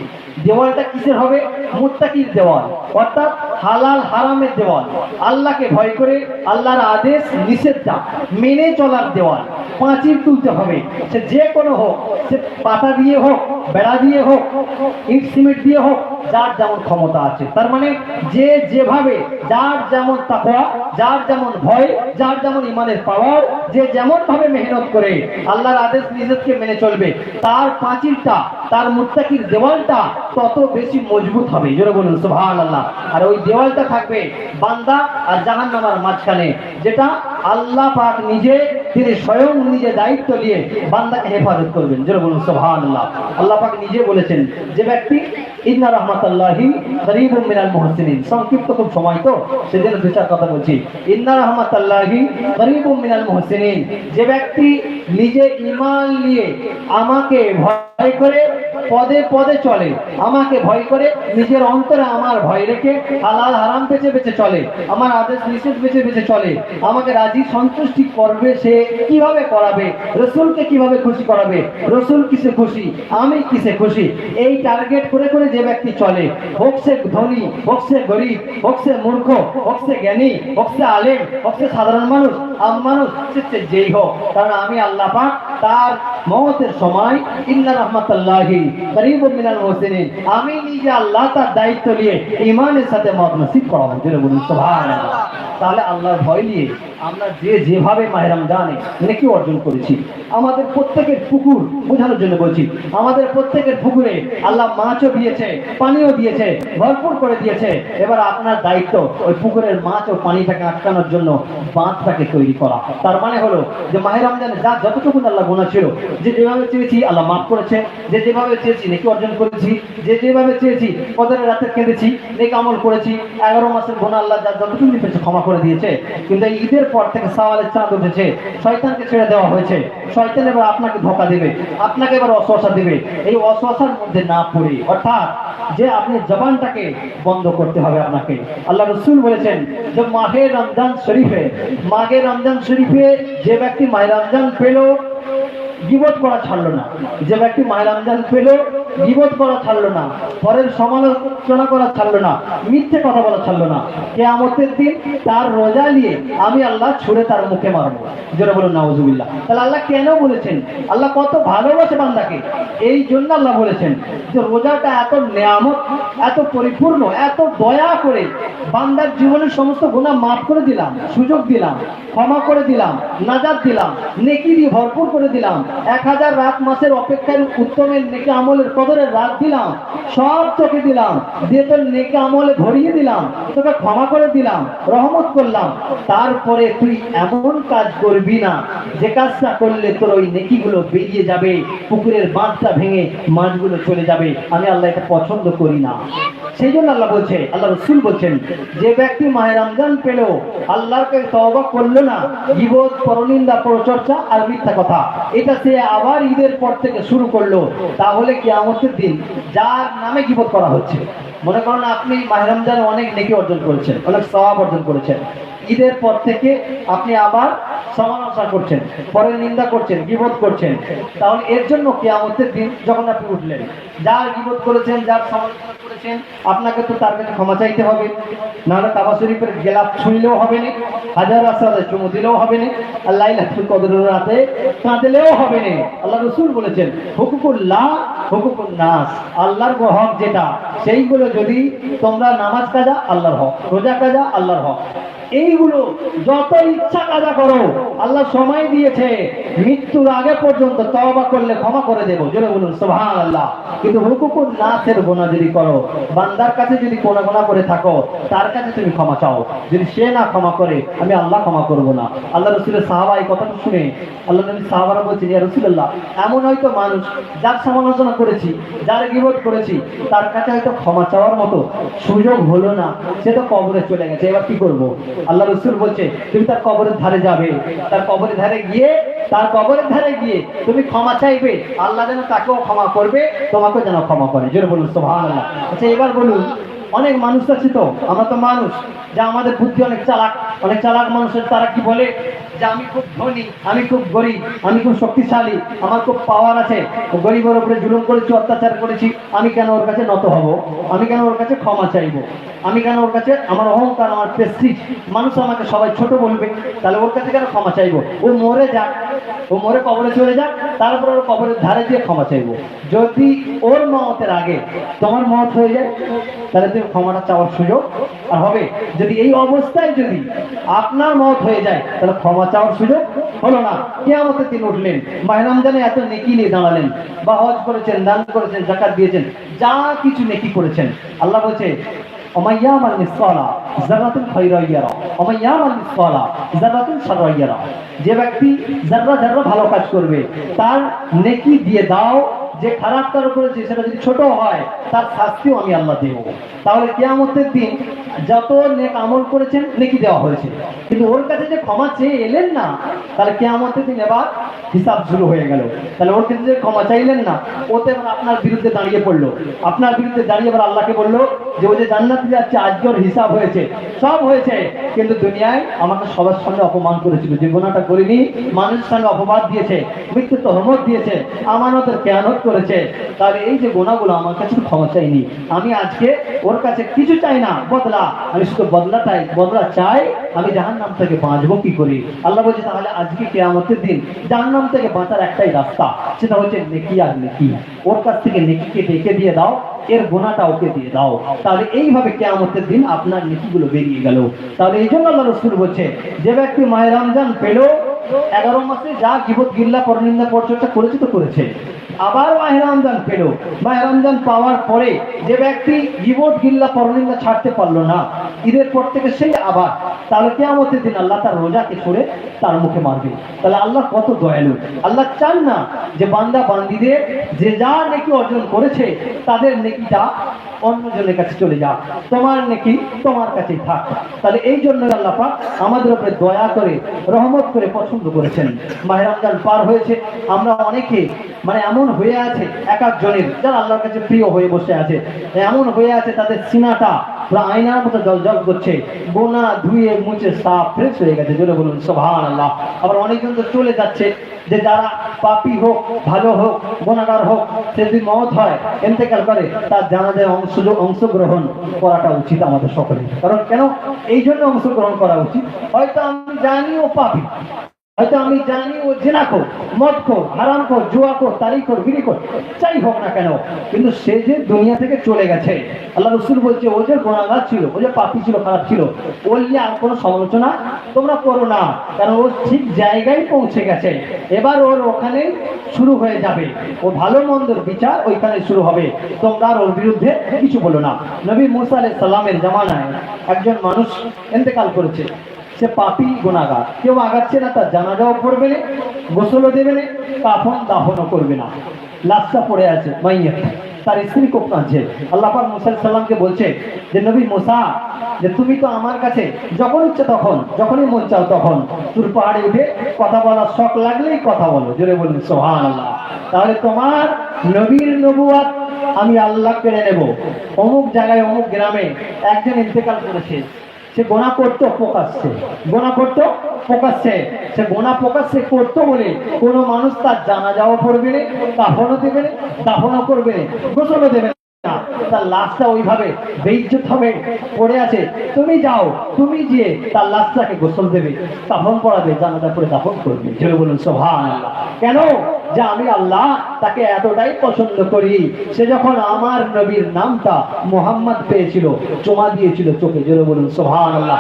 A: দেওয়ালটা কিসের হবে? মুত্তাকির দেওয়াল, অর্থাৎ হালাল হারামের দেওয়াল। আল্লাহকে ভয় করে আল্লাহর আদেশ নিষেধটা মেনে চলার দেওয়াল। পাঁচিল তুলতে হবে, সে যে কোনো হোক, সে পাতা দিয়ে হোক, বেড়া দিয়ে হোক, ইট সিমেন্ট দিয়ে হোক, যার যেমন ক্ষমতা আছে। তার মানে যে যেভাবে, যার যেমন তাকওয়া, যার যেমন ভয়, যার যেমন ইমানের পাওয়ার, যে যেমন ভাবে মেহনত করে আল্লাহর আদেশ নিষেধকে মেনে চলবে, তার পাঁচিলটা, তার মুত্তাকির দেওয়ালটা তত বেশি মজবুত হবে। জোরে বলুন সুবহানাল্লাহ। আর ওই দেওয়ালটা থাকবে বান্দা আর জাহান্নামের মাঝখানে, যেটা আল্লাহ পাক নিজে, তিনি স্বয়ং নিজে দায়িত্ব নিয়ে বান্দাকে হেফাজত করবেন। জোরে বলুন সুবহানাল্লাহ। আল্লাহ পাক নিজে বলেছেন যে ব্যক্তি ইন্না রাহমাতাল্লাহি করিবুম মিনাল মুহসিনিন। সংক্ষিপ্ত খুব সময় তো, সেজন্য দুই চার কথা বলছি। ইন্না রাহমাতাল্লাহি করিবুম মিনাল মুহসিনিন, যে ব্যক্তি নিজে ঈমান নিয়ে আমাকে ভয় করে পদে পদে চলে, আমাকে ভয় করে নিজের অন্তরে আমার ভয় রেখে হালাল হারাম বেঁচে বেঁচে চলে, আমার আদেশ নিষেধ বেঁচে বেঁচে চলে, আমাকে রাজি সন্তুষ্টি করবে, সে কিভাবে করাবে, রসুলকে কিভাবে খুশি করাবে, রসুল কিসে খুশি, আমি কিসে খুশি, এই টার্গেট করে করে যে ব্যক্তি চলে, হোক সে ধনী, হোক সে গরিব, হোক সে মূর্খ, হোক সে জ্ঞানী, হোক সে আলেম, হোক সে সাধারণ মানুষ, আম মানুষ, যেই হোক, কারণ আমি আল্লাহ পাক তার মওতের সময় ইন্না রাহমাতাল্লাহি করিবুম মিনাল মুহসিনিন, আমি নিজে আল্লাহ তার দায়িত্ব নিয়ে ঈমানের সাথে মত নসিব করাবো। জোরে বলুন সুবহানাল্লাহ। তাহলে আল্লাহর ভয় নিয়ে আমরা যেভাবে মাহে রমজানে নেকি অর্জন করেছি, আমাদের প্রত্যেকের পুকুর বোঝানোর জন্য বলছি, আমাদের প্রত্যেকের পুকুরে আল্লাহ মাছও দিয়েছে, পানিও দিয়েছে, ভরপুর করে দিয়েছে। এবার আপনার দায়িত্ব ওই পুকুরের মাছ ও পানিটাকে আটকানোর জন্য বাঁধটাকে তৈরি করা। তার মানে হলো যে মাহে রমজানে যা যতটুকু আল্লাহ গুনাহ ছিল, যে যেভাবে চেয়েছি আল্লাহ মাফ করেছে, যে যেভাবে চেয়েছি নেকি অর্জন করেছি, যে যেভাবে চেয়েছি কদরের রাতে কেঁদেছি, নেক আমল করেছি, 11 মাসের গুনাহ আল্লাহ যা যতটুকু পেয়েছে ক্ষমা করে দিয়েছে। কিন্তু এই ঈদের পর থেকে সওয়ালের চাঁদ উঠেছে, শয়তানকে ছেড়ে দেওয়া হয়েছে। শয়তান এবার আপনাকে ধোঁকা দেবে, আপনাকে এবার ওয়াসওয়াসা দেবে। এই ওয়াসওয়াসার মধ্যে না পড়ে, অর্থাৎ যে আপনি জবানটাকে বন্ধ করতে হবে আপনাকে। আল্লাহ রাসূল বলেছেন যে মাহে রমজান শরীফে যে ব্যক্তি মাহে রমজান পেল, গীবত করা ছাড়লো না, যে ব্যক্তি মাহে রমজান পেল গীবত করা ছাড়লো না, পরের সমালোচনা করা ছাড়লো না, মিথ্যে কথা বলা ছাড়লো না, কিয়ামতের দিন তার রোজা নিয়ে আমি আল্লাহ ছুঁড়ে তার মুখে মারবো। যেটা বলুন নাউজুবিল্লাহ। তাহলে আল্লাহ কেন বলেছেন? আল্লাহ কত ভালোবাসে বান্দাকে, এই জন্য আল্লাহ বলেছেন যে রোজাটা এত নিয়ামত, এত পরিপূর্ণ, এত দয়া করে বান্দার জীবনের সমস্ত গুনাহ মাফ করে দিলাম, সুযোগ দিলাম, ক্ষমা করে দিলাম, নাজাত দিলাম, নেকি দিয়ে ভরপুর করে দিলাম, 1000 রাত মাসের অপেক্ষার উত্তমের নেকি আমলের কদরের রাত দিলাম, সব তোকে দিলাম, দিয়ে তোর নেকি আমলে ভরিয়ে দিলাম, তোকে ক্ষমা করে দিলাম, রহমত করলাম। তারপরে তুই এমন কাজ করবি না যে কাজটা করলে তোর ওই নেকিগুলো বেরিয়ে যাবে, পুকুরের বাঁধটা ভেঙে মাছগুলো চলে যাবে। আমি আল্লাহ এটা পছন্দ করি না। সেই জন্য আল্লাহ বলছে, আল্লাহ রাসূল বলছেন, যে ব্যক্তি মাহে রমজান পেল, আল্লাহকে তওবা করলো না, গীবত, পরনিন্দা, পরচর্চা আর মিথ্যা কথা, এটা সে আবার ঈদের পর থেকে শুরু করলো, তাহলে কিয়ামতের দিন যার নামে গীবত করা হচ্ছে, মনে করেন আপনি মাহে রমজানে অনেক নেকি অর্জন করেছেন, অনেক সওয়াব অর্জন করেছেন, ঈদের পর থেকে আপনি আবার সমালোচনা করছেন, পরের নিন্দা করছেন, গীবত করছেন, তাহলে এর জন্য কিয়ামতের দিন যখন আপনি উঠলেন, যার গীবত করেছেন, যার সমালোচনা করেছেন, আপনাকে তো তার কাছে ক্ষমা চাইতে হবে, নাহলে কাবা শরীফের গেলাপ ছুঁইলেও হবে না, হাজার রাস্তায় চুমু দিলেও হবে না, আর লাইলাতুল কদরের রাতে কাঁদলেও হবে না। আল্লাহ রাসূল বলেছেন, হুকুকুল্লাহ হুকুকুন নাস, আল্লাহর হক যেটা, সেইগুলো যদি তোমরা নামাজ কাজা আল্লাহর হক, রোজা কাজা আল্লাহর হক, এইগুলো যত ইচ্ছা কাজা করো, আল্লাহ সময় দিয়েছে মৃত্যুর আগে পর্যন্ত তওবা করলে ক্ষমা করে দেব। জোরে বলুন সুবহানাল্লাহ। কিন্তু হুকুকুন নাসের গুনাহ যদি করো, বান্দার কাছে যদি কোনো গুনাহ করে থাকো, তার কাছে তুমি ক্ষমা চাও, যদি সে না ক্ষমা করে আমি আল্লাহ ক্ষমা করব না। আল্লাহ রাসূলের সাহাবা এই কথাটা শুনে আল্লাহ নবী সাহাবারা বলছেন, ইয়া রাসূলুল্লাহ, এমন হয়তো মানুষ যার সমালোচনা করেছি, যার গীবত করেছি, তার কাছে হয়তো ক্ষমা চাওয়ার মতো সুযোগ হলো না, সে তো কবরে চলে গেছে, এবার কি করব? আল্লাহ রাসূল বলছে, তুমি তার কবরের ধারে যাবে, তার কবরের ধারে গিয়ে তুমি ক্ষমা চাইবে, আল্লাহ যেন তাকেও ক্ষমা করবে, তোমাকেও যেন ক্ষমা করে। জোরে বলুন সুবহানাল্লাহ। আচ্ছা এবার বলুন, অনেক মানুষ আছে তো, আমরা তো মানুষ, যা আমাদের বুদ্ধি অনেক চালাক মানুষের, তারা কি বলে যে আমি খুব ধনী, আমি খুব গরিব, আমি খুব শক্তিশালী, আমার খুব পাওয়ার আছে, গরিবের উপরে জুলুম করেছি, অত্যাচার করেছি, আমি কেন ওর কাছে নত হব, আমি কেন ওর কাছে ক্ষমা চাইবো, আমি কেন ওর কাছে, আমার অহংকার, আমার প্রেস্টিজ, মানুষ আমাকে সবাই ছোট বলবে, তাহলে ওর কাছে কেন ক্ষমা চাইবো? ও মরে যাক, ও মরে কবরে চলে যাক, তারপর ওর কবরের ধারে দিয়ে ক্ষমা চাইবো। যদি ওর মতের আগে তোমার মত হয়ে যায়, তাহলে তুমি ক্ষমাটা চাওয়ার সুযোগ আর হবে। যদি এই অবস্থায় যদি আপনার মত হয়ে যায়, তাহলে ক্ষমা চাওয়ার সুযোগ হলো না। কিয়ামতের দিন উঠলেন, মাহে রমজানে এত নেকি নিয়ে দাঁড়ালেন, বা হজ করেছেন, দান করেছেন, যাকাত দিয়েছেন, যা কিছু নেকি করেছেন, আল্লাহ বলছে, ওমান ইয়ামাল মিসকালা যাররাতিন খায়রান ইয়ারা ওমান ইয়ামাল মিসকালা যাররাতিন শাররান ইয়ারা, যে ব্যক্তি যারা ভালো কাজ করবে তার নেকি দিয়ে দাও, যে খারাপ কাজ করেছে সেটা যদি ছোট হয় তার শাস্তিও আমি আল্লাহ দেব। তাহলে কিয়ামতের দিন যত নেক আমল করেছেন নেকি দেওয়া হয়েছে, কিন্তু ওর কাছে যে ক্ষমা চেয়ে এলেন না, তাহলে কিয়ামতের দিন এবার হিসাব শুরু হয়ে গেল। তাহলে ওর কাছে যে ক্ষমা চাইলেন না, ওতে এবার আপনার বিরুদ্ধে দাঁড়িয়ে পড়লো, আপনার বিরুদ্ধে দাঁড়িয়ে এবার আল্লাহকে বললো যে ও যে জান্নাতে যাচ্ছে, আজকের হিসাব হয়েছে, সব হয়েছে, কিন্তু দুনিয়ায় আমাকে সবার সামনে অপমান করেছিল, যে গুনাহটা করিনি, মানুষের সামনে অপবাদ দিয়েছে, মিথ্যে তহমত দিয়েছে, আমানতের খেয়ানত করেছে, তাহলে এই যে গুনাহগুলো আমার কাছে ক্ষমা চাইনি, আমি আজকে ওর কাছে কিছু চাই না বদলা, আমি শুধু বদলা চাই, আমি জাহান্নাম থেকে বাঁচবো কি করে? আল্লাহ বলছে তাহলে আজকে কিয়ামতের দিন জাহান্নাম থেকে বাঁচার একটাই রাস্তা, সেটা হচ্ছে নেকি আর নেকি। ওর কাছ থেকে নেকিকে ডেকে দিয়ে দাও, এর গুনাহটা ওকে দিয়ে দাও, তাহলে এইভাবে কিয়ামতের দিন আপনার নেকিগুলো বেরিয়ে গেল। তাহলে এই জন্য আল্লাহ রাসূল বলছে, যে ব্যক্তি মাহে রমজান পেল, 11 মাসে যা গীবত গিল্লা পরনিন্দা পরচর্চা করেছে তো করেছে, আবার মাহে রমজান পেল, মাহে রমজান পাওয়ার পরে যে ব্যক্তি গীবত গিল্লা পরনিন্দা ছাড়তে পারলো না, ঈদের পর থেকে সেই আবার, তাহলে কিয়ামতের দিন আল্লাহ তার রোজাকে ছুঁড়ে তার মুখে মারবে। তাহলে আল্লাহ কত দয়ালু, আল্লাহ চান না যে বান্দা বান্দীদের যে যা নেকি অর্জন করেছে তাদের নেকিটা অন্যজনের কাছে চলে যাক, তোমার নেকি তোমার কাছেই থাক। তাহলে এই জন্য আল্লাহ পাক আমাদের উপরে দয়া করে রহমত করে পছন্দ করেছেন। মাহে রমজান পার হয়েছে, আমরা অনেকে মানে এমন হয়ে আছে, এক একজনের যারা আল্লাহর কাছে প্রিয় হয়ে বসে আছে, এমন হয়ে আছে তাদের সিনাটা পুরো আয়নার মতো জল করছে, গোনা ধুয়ে মুছে সাফ ফ্রেশ হয়ে গেছে, জোরে বলুন সুবহানাল্লাহ। আবার অনেকজন তো চলে যাচ্ছে, যে যারা পাপী হোক ভালো হোক গুনাহগার হোক, সে যদি মওত হয় ইন্তেকাল করে, তার জানাজায় অংশগ্রহণ করাটা উচিত আমাদের সকলের। কারণ কেন এই জন্য অংশগ্রহণ করা উচিত, হয়তো আমি জানি ও পাপী, হয়তো আমি জানি ও জেনাখোর, মদখোর, হারামখোর, জুয়াখোর, তারিখোর, বিড়িখোর, যাই হোক না কেন, কিন্তু সে যে দুনিয়া থেকে চলে গেছে, আল্লাহ রাসূল বলছে ও যে গুনাহগার ছিল, ও যে পাপী ছিল, খারাপ ছিল, ওর নিয়ে আর কোনো সমালোচনা তোমরা করো না, কারণ ও ঠিক জায়গায় পৌঁছে গেছে। এবার ওর ওখানে শুরু হয়ে যাবে, ও ভালো মন্দের বিচার ওইখানে শুরু হবে, তোমরা আর ওর বিরুদ্ধে কিছু বলো না। নবী মুসা আলাইহিস সালামের জামানায় একজন মানুষ ইন্তেকাল করেছে, সে পাপী গুনাহগার, কেউ আগাচ্ছে না, তার জানাজাও পড়বে না, গোসলও দেবে না, কাফন দাফনও করবে না, লাশটা পড়ে আছে মাইয়াত, তার স্ত্রী খুব কাঁদছে। আল্লাহ পাক মুসা আলাইহিস সালামকে বলছে যে নবী মুসা, যে তুমি তো আমার কাছে যখন ইচ্ছে তখন, যখনই মন চাও তখন তুর পাহাড়ে উঠে কথা বলার শখ লাগলেই কথা বলো, জোরে বলুন সুবহানাল্লাহ। তাহলে তোমার নবীর নবুয়ত আমি আল্লাহ কেড়ে নেব। অমুক জায়গায় অমুক গ্রামে একজন ইন্তেকাল করেছে, সে গোনা করতো প্রকাশ্যে, গোনা করতো প্রকাশ্যে, সে গোনা প্রকাশ্যে করতো বলে কোনো মানুষ তার জানাজাও পড়বে না, কাফনও দেবে না, দাফনও করবে না, গোসলও দেবে না, তার লাশটা ওইভাবে বেইজ্জত হবে পড়ে আছে, তুমি যাও, তুমি গিয়ে তার লাশটাকে গোসল দেবে, কাফন পরাবে, জানাজা পড়ে দাফন করবে, জোরে বলুন সুবহানাল্লাহ। কেন? যে আমি আল্লাহ তাকে এতটাই পছন্দ করি, সে যখন আমার নবীর নামটা মুহাম্মদ পেয়েছিল, চুমা দিয়েছিল চোখে, জোরে বলুন সুবহানাল্লাহ।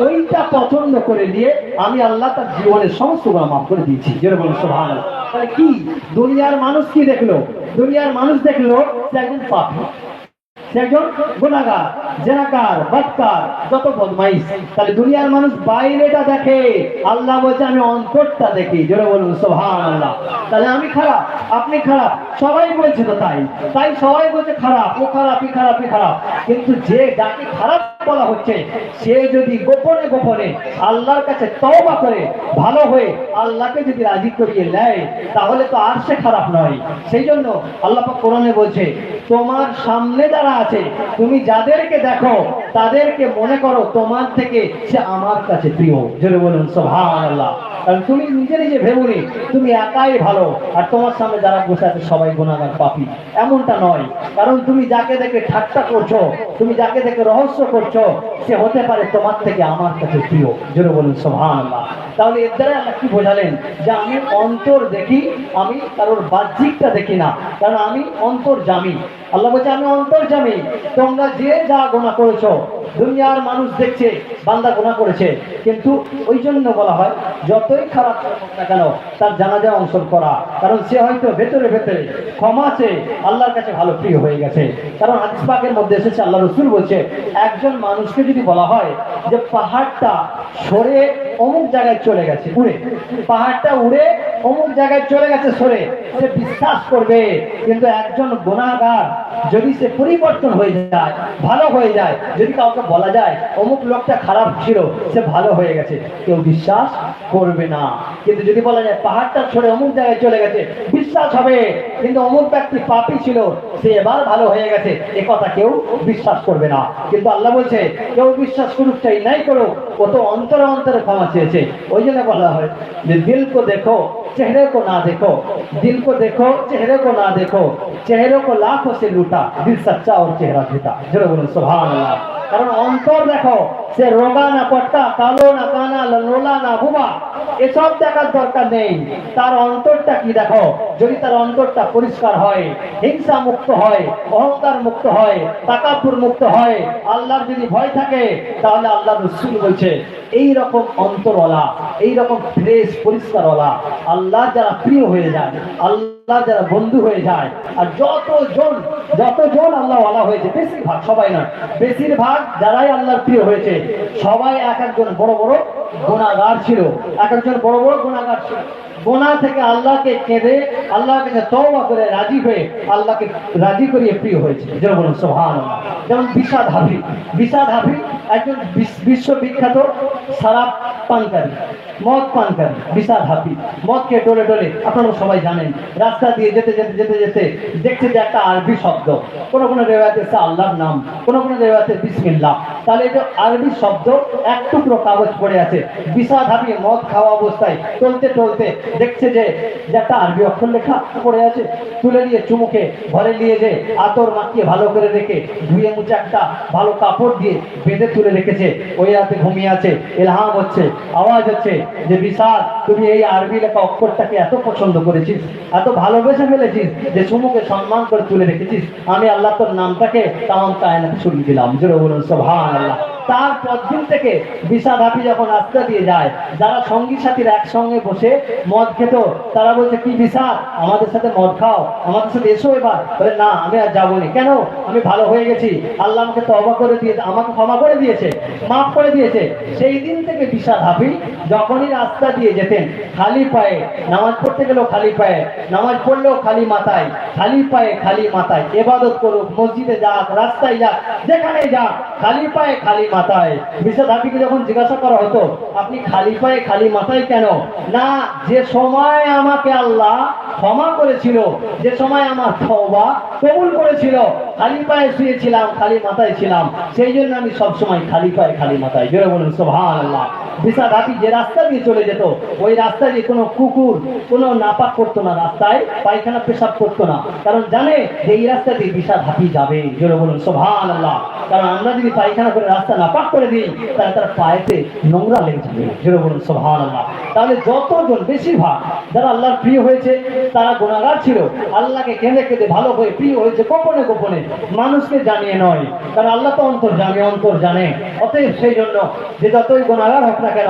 A: ওইটা পছন্দ করে দিয়ে আমি আল্লাহ তার জীবনের সমস্ত গুনাহ মাফ করে দিয়েছি, জোরে বলুন সুবহানাল্লাহ। তাহলে কি দুনিয়ার মানুষ কি দেখলো? দুনিয়ার মানুষ দেখলো যে একজন পাপী, সে একজন গুনাহগার, জেনাকার, বদকার, যত বদমাইশ। তাহলে দুনিয়ার মানুষ বাইরেটা দেখে, আল্লাহ বলছে আমি অন্তরটা দেখি, জোরে বলুন সুবহানাল্লাহ। তাহলে আমি খারাপ, আপনি খারাপ, সবাই বলছে তো তাই, তাই সবাই বলছে খারাপ, ও খারাপই খারাপই খারাপ, কিন্তু যে যাকে খারাপ বলা হচ্ছে সে যদি গোপনে গোপনে আল্লাহর কাছে তওবা করে ভালো হয়ে আল্লাহকে যদি রাজি করিয়ে নেয়, তাহলে তো আর সে খারাপ নয়। সেই জন্য আল্লাহ পাক কোরআনে বলছে তোমার সামনে যারা আছে তুমি যাদেরকে দেখো তাদেরকে মনে করো তোমার থেকে সে আমার কাছে প্রিয়, জোরে বলুন সুবহানাল্লাহ। কারণ তুমি নিজে নিজে ভেবুনি তুমি একাই ভালো, আর তোমার সামনে যারা বসে আছে সবাই গুনাহগার পাপী, এমনটা নয়। কারণ তুমি যাকে দেখে ঠাট্টা করছো, তুমি যাকে দেখে রহস্য করছো, সে হতে পারে তোমার থেকে আমার কাছে প্রিয়, জোরে বলুন সুবহানাল্লাহ। তাহলে এর দ্বারা আল্লাহ কি বোঝালেন? যে আমি অন্তর দেখি, আমি কারোর বাহ্যিকটা দেখি না, কারণ আমি অন্তর্যামী। আল্লাহ বলছে আমি অন্তর্যামী, তোমরা যে যা গুনাহ করেছো দুনিয়ার মানুষ দেখছে বান্দা গুনাহ করেছে, কিন্তু ওই জন্য বলা হয় যতই খারাপ হোক না কেন তার জানাজায় অংশ করা, কারণ সে হয়তো ভেতরে ভেতরে ক্ষমা চেয়ে আল্লাহর কাছে ভালো প্রিয় হয়ে গেছে। কারণ হাদিস পাকের মধ্যে এসেছে আল্লাহ রাসূল বলছে একজন মানুষকে যদি বলা হয় যে পাহাড়টা সরে অমুক জায়গায় চলে গেছে, উড়ে, পাহাড়টা উড়ে অমুক জায়গায় চলে গেছে সরে, সে বিশ্বাস করবে। কিন্তু একজন গুনাহগার যদি সে পরিবর্তন হয়ে যায়, ভালো হয়ে যায়, যদি কাউকে বলা যায় অমুক লোকটা খারাপ ছিল সে ভালো হয়ে গেছে, কেউ বিশ্বাস করবে না। কিন্তু যদি বলা যায় পাহাড়টা ছড়ে অমুক জায়গায় চলে গেছে, বিশ্বাস হবে। কিন্তু অমুক ব্যক্তি পাপী ছিল সে এবার ভালো হয়ে গেছে, এ কথা কেউ বিশ্বাস করবে না। কিন্তু আল্লাহ বলছে কেউ বিশ্বাস করুক চাই নাই করুক, ও তো অন্তরে অন্তরে ক্ষমা চেয়েছে। ওই জন্য বলা হয় যে দিল কো দেখো चेहरे को ना देखो, दिल को देखो चेहरे को ना देखो, चेहरे को लाखों से लूटा, दिल सच्चा और चेहरा झूठा। जरूर बोलो सुभान अल्लाह। কারণ অন্তর দেখো, সে রোগা না পট্টা, কালো না কানা, লোলা না বুবা, এসব দেখার দরকার নেই। তার অন্তরটা কি দেখো, যদি তার অন্তরটা পরিষ্কার হয়, হিংসা মুক্ত হয়, অহংকার মুক্ত হয়, তাকাব্বুর মুক্ত হয়, আল্লাহর যদি ভয় থাকে, তাহলে আল্লাহর রাসূল বলছে এই রকম অন্তরওয়ালা, এই রকম ফ্রেশ পরিষ্কারওয়ালা আল্লাহ যারা প্রিয় হয়ে যায়, আল্লাহ যারা বন্ধু হয়ে যায়, আর যতজন আল্লাহওয়ালা হয়েছে, বেশিরভাগ, সবাই নয়, বেশিরভাগ যারাই আল্লাহর প্রিয় হয়েছে সবাই এক একজন বড় বড় গুনাহগার ছিল, এক একজন বড় বড় গুনাহগার ছিল। গুনাহ থেকে আল্লাহকে কেঁদে, আল্লাহর কাছে তওবা করে রাজি হয়ে আল্লাহকে রাজি করিয়ে প্রিয় হয়েছে। যেমন বলুন সুবহানাল্লাহ। যেমন বিষাদ হাফি একজন বিশ্ববিখ্যাত শরাব পানকারী, মদ পানকারী, বিষাদ হাফি, মদকে ডলে ডলে, আপনারা সবাই জানেন, রাস্তা দিয়ে যেতে দেখছে যে একটা আরবি শব্দ, কোনো কোনো রেওয়ায়েতে আল্লাহর নাম, কোনো কোনো রেওয়ায়েতে বিসমিল্লাহ, তাহলে এটা আরবি শব্দ এক টুকরো কাগজ পড়ে আছে। বিষাদ হাফি মদ খাওয়া অবস্থায় টলতে দেখছে যে একটা আরবি অক্ষর লেখা পড়ে আছে, তুলে নিয়ে চুমুকে ঘরে নিয়ে যে আতর মাখিয়ে ভালো করে রেখে ধুয়ে মুছে একটা ভালো কাপড় দিয়ে বেঁধে তুলে রেখেছে। ওই রাতে ঘুমিয়ে আছে, ইলহাম হচ্ছে, আওয়াজ হচ্ছে যে বিষাদ, তুমি এই আরবি লেখা অক্ষরটাকে এত পছন্দ করেছিস, এত ভালোবেসে ফেলেছিস যে চুমুকে সম্মান করে তুলে রেখেছিস, আমি আল্লাহ তোর নামটাকে তামাম কায়নাতে ছড়িয়ে দিলাম। জোরে বলুন সুবহানাল্লাহ। তারপর দিন থেকে বিষাদ হাফি যখন রাস্তা দিয়ে যায়, যারা সঙ্গী সাথীরা একসঙ্গে বসে মদ খেত, তারা বলছে কি বিষাদ, আমাদের সাথে মদ খাও, আমাদের সাথে এসো এবার। বলে না, আমি আর যাবো না। কেন? আমি ভালো হয়ে গেছি, আল্লাহ আমাকে তওবা করে দিয়ে, আমাকে ক্ষমা করে দিয়েছে, মাফ করে দিয়েছে। সেই দিন থেকে বিষাদ হাফি যখনই রাস্তা দিয়ে যেতেন, খালি পায়ে, নামাজ পড়তে গেলেও খালি পায়ে, নামাজ পড়লেও খালি মাথায়, খালি পায়ে খালি মাথায়, ইবাদত করুক, মসজিদে যাক, রাস্তায় যাক, যেখানে যাক, খালি পায়ে খালি মাথায়। বিষাদ হাফিকে যখন জিজ্ঞাসা করা হতো আপনি খালি পায়ে খালি মাথায় কেন? না, যে সময় আমাকে আল্লাহ ক্ষমা করেছিল, যে সময় আমার তওবা কবুল করেছিল, খালি পায়ে শুয়েছিলাম, খালি মাথায় ছিলাম, সেই জন্য আমি সবসময় খালি পায়ে খালি মাথায়। জোরে বলুন সুবহানাল্লাহ। বিষাদ হাফি যে রাস্তা দিয়ে চলে যেত, ওই রাস্তা দিয়ে কোনো কুকুর কোনো নাপাক করতো না, রাস্তায় পায়খানা পেশাব করতো না, কারণ জানে যে এই রাস্তা দিয়ে বিষাদ হাফি যাবে। জোরে বলুন সুবহানাল্লাহ। কারণ আমরা যদি পায়খানা করে রাস্তা নাপাক করে দিই, তাহলে তার পায়েতে নোংরা লেগে যাবে। জোরে বলুন সুবহানাল্লাহ। তাহলে যতজন, বেশিরভাগ যারা আল্লাহর প্রিয় হয়েছে তারা গুনাহগার ছিল, আল্লাহকে কেঁদে কেঁদে ভালো হয়ে প্রিয় হয়েছে গোপনে গোপনে, মানুষকে জানিয়ে নয়, কারণ আল্লাহ তো অন্তর জানে। অতএব সেই জন্য যে যতই গুনাহগার হোক না কেন,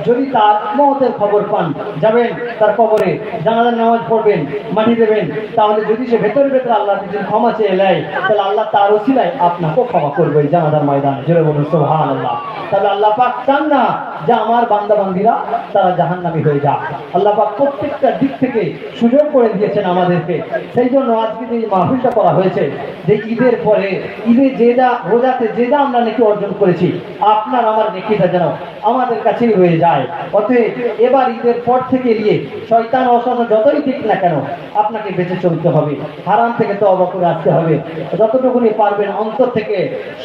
A: যদি তার মওতের খবর পান, যাবেন তার কবরে, জানাজার নামাজ পড়বেন, মাটি দেবেন, তাহলে যদি সে ভেতরে আল্লাহর কাছে ক্ষমা চেয়ে নেয়, তাহলে আল্লাহ তার ওসিলায় আপনাকেও ক্ষমা করবে জানাজার ময়দানে। জোরে বলুন সুবহানাল্লাহ। তাহলে আল্লাহ পাক চান না যে আমার বান্দা বান্দীরা তারা জাহান্নামী হয়ে যাক। আল্লাহ পাক প্রত্যেকটা দিক থেকে সুযোগ করে দিয়েছেন আমাদেরকে। সেই জন্য আজকে যে মাহফিলটা করা হয়েছে, যে ঈদের পরে, ঈদে যে যা, রোজাতে যে যা আমরা নেকি অর্জন করেছি, আপনার আমার নেকিটা যেন আমাদের কাছেই রয়ে যায়। অতএব এবার ঈদের পর থেকে নিয়ে শয়তান অশাসন যতই দিক না কেন, আপনাকে বেঁচে চলতে হবে, হারাম থেকে তওবা করে আসতে হবে, যতটুকুনি পারবেন অন্তর থেকে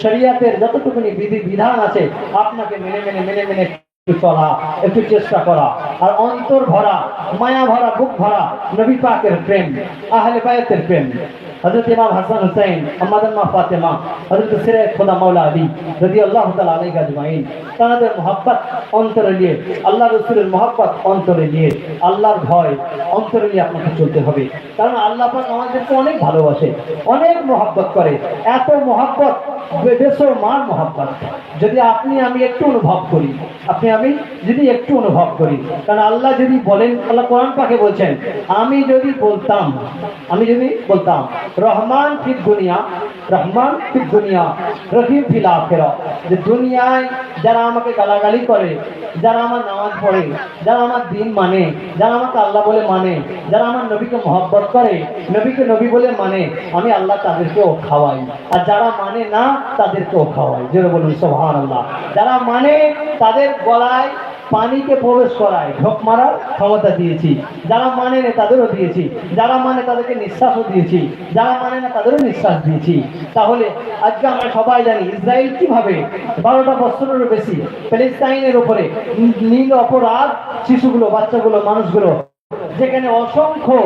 A: শরিয়াতের যতটুকুনি বিধি বিধান আছে আপনাকে মেনে একটু চলা, একটু চেষ্টা করা, আর অন্তর ভরা, মায়া ভরা, বুক ভরা নবী পাকের প্রেম, আহলে বায়তের প্রেম, হযরত ইমাম হাসান হুসাইন, আম্মা ফাতেমা, হযরত সিরাজ খোদা মাওলা আলী রাদিয়াল্লাহু তাআলা আলাইহি আজমাইন, তাদের মহব্বত অন্তরে নিয়ে, আল্লাহ রাসূলের মহব্বত অন্তরে নিয়ে, আল্লাহর ভয় অন্তরে নিয়ে আপনাকে চলতে হবে। কারণ আল্লাহ পাক আমাদেরকে অনেক ভালোবাসে, অনেক মহব্বত করে, এত মহব্বত বেসরমার মহব্বত যদি আপনি আমি একটু অনুভব করি, আপনি আমি যদি একটু অনুভব করি। কারণ আল্লাহ যদি বলেন, আল্লাহ কোরআন পাকে বলছেন, আমি যদি বলতাম রহমান ফিদ দুনিয়া রহিম ফিল আখিরা, যে দুনিয়ায় যারা আমাকে গালাগালি করে, যারা আমার নামাজ পড়ে, যারা আমার দিন মানে, যারা আমাকে আল্লাহ বলে মানে, যারা আমার নবীকে মহব্বত করে, নবীকে নবী বলে মানে, আমি আল্লাহ তাদেরকেও খাওয়াই, আর যারা মানে না তাদেরকেও খাওয়াই। জোরে বলুন সুবহানাল্লাহ। যারা মানে তাদের গলায় পানিকে প্রবেশ করায়, ঢোক মারার ক্ষমতা দিয়েছি, যারা মানে না তাদেরও দিয়েছি, যারা মানে তাদেরকে নিঃশ্বাসও দিয়েছি, যারা মানে না তাদেরও নিঃশ্বাস দিয়েছি। তাহলে আজকে আমরা সবাই জানি ইসরায়েল কিভাবে 12টা বছরেরও বেশি প্যালেস্টাইনের উপরে নীল অপরাধ, শিশুগুলো, বাচ্চাগুলো, মানুষগুলো যেখানে অসংখ্য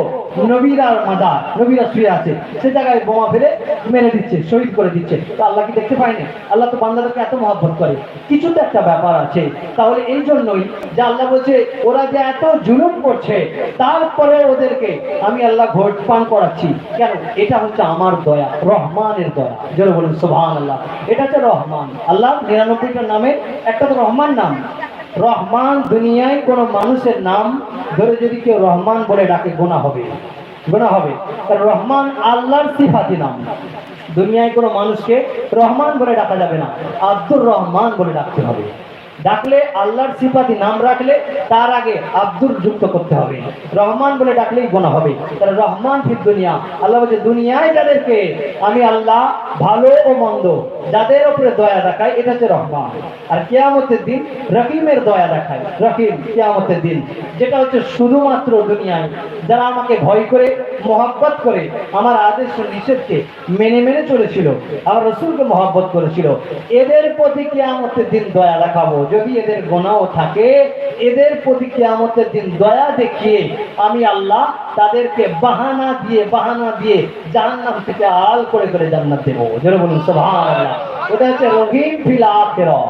A: নবীরা শুয়ে আছে, সে জায়গায় বোমা ফেলে মেরে দিচ্ছে, শহীদ করে দিচ্ছে। তো আল্লাহ কি দেখতে পায়নি? আল্লাহ তো বান্দাদেরকে এত মহব্বত করে, কিছু তো একটা ব্যাপার আছে। তাহলে এই জন্যই যে আল্লাহ বলছে ওরা যে এত জুলুম করছে, তারপরে ওদেরকে আমি আল্লাহ ভোট পান করাচ্ছি কেন? এটা হচ্ছে আমার দয়া, রহমানের দয়া। যেন বলুন সুবহানাল্লাহ। এটা হচ্ছে রহমান। আল্লাহ 99টা নামে একটা তো রহমান নাম। রহমান, দুনিয়ায় কোনো মানুষের নাম ধরে যদি কেউ রহমান বলে ডাকে, গুনাহ হবে, গুনাহ হবে। কারণ রহমান আল্লাহর সিফাতি নাম। দুনিয়ায় কোনো মানুষকে রহমান বলে ডাকা যাবে না, আব্দুর রহমান বলে ডাকতে হবে। ডাকলে আল্লাহর সিফাতি নাম রাখলে তার আগে আব্দুর যুক্ত করতে হবে, রহমান বলে ডাকলেই গুনাহ হবে। তাহলে রহমান ফিদ দুনিয়া, আল্লাহ বলছে দুনিয়ায় যাদেরকে আমি আল্লাহ ভালো ও মন্দ যাদের উপরে দয়া দেখায়, এটা হচ্ছে রহমান। আর কিয়ামতের দিন রহিমের দয়া দেখায়, রহিম কিয়ামতের দিন, যেটা হচ্ছে শুধুমাত্র দুনিয়ায় যারা আমাকে ভয় করে, মহব্বত করে, আমার আদেশ ও নিষেধকে মেনে মেনে চলেছিল, আমার রসুলকে মহব্বত করেছিল, এদের প্রতি কিয়ামতের দিন দয়া দেখাবো। যদি এদের গুনাহ থাকে, এদের প্রতি কিয়ামতের দিন দয়া দেখিয়ে আমি আল্লাহ তাদেরকে বাহানা দিয়ে জাহান্নাম থেকে আল করে করে জান্নাত দেবো। যারা বলুন সুবহানাল্লাহ। ওটা হচ্ছে রহিম ফিল আখিরাহ,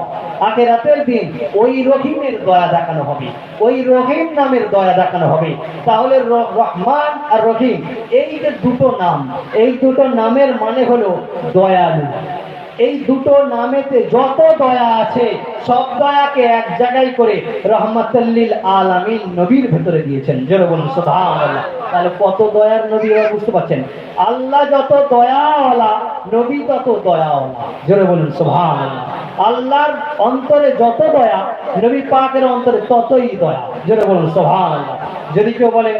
A: আখিরাতের দিন ওই রহিমের দয়া দেখানো হবে, ওই রহিম নামের দয়া দেখানো হবে। তাহলে রহমান আর রহিম এই যে দুটো নাম, এই দুটো নামের মানে হলো দয়ালু। এই দুটো নামেতে যত দয়া আছে সব দয়াকে এক জায়গায় করে রহমাতুল্লিল আলামিন নবীর ভেতরে দিয়েছেন। জোরে বলুন সুবহানাল্লাহ। তাহলে কত দয়ার নবী, বুঝতে পারছেন? আল্লাহ যত দয়াওয়ালা, নবী তত দয়াওয়ালা। জোরে বলুন সুবহানাল্লাহ। আল্লাহর অন্তরে যত দয়া, নবী পাকের অন্তরে ততই দয়া। জোরে বলুন সুবহানাল্লাহ। যদি কেউ বলে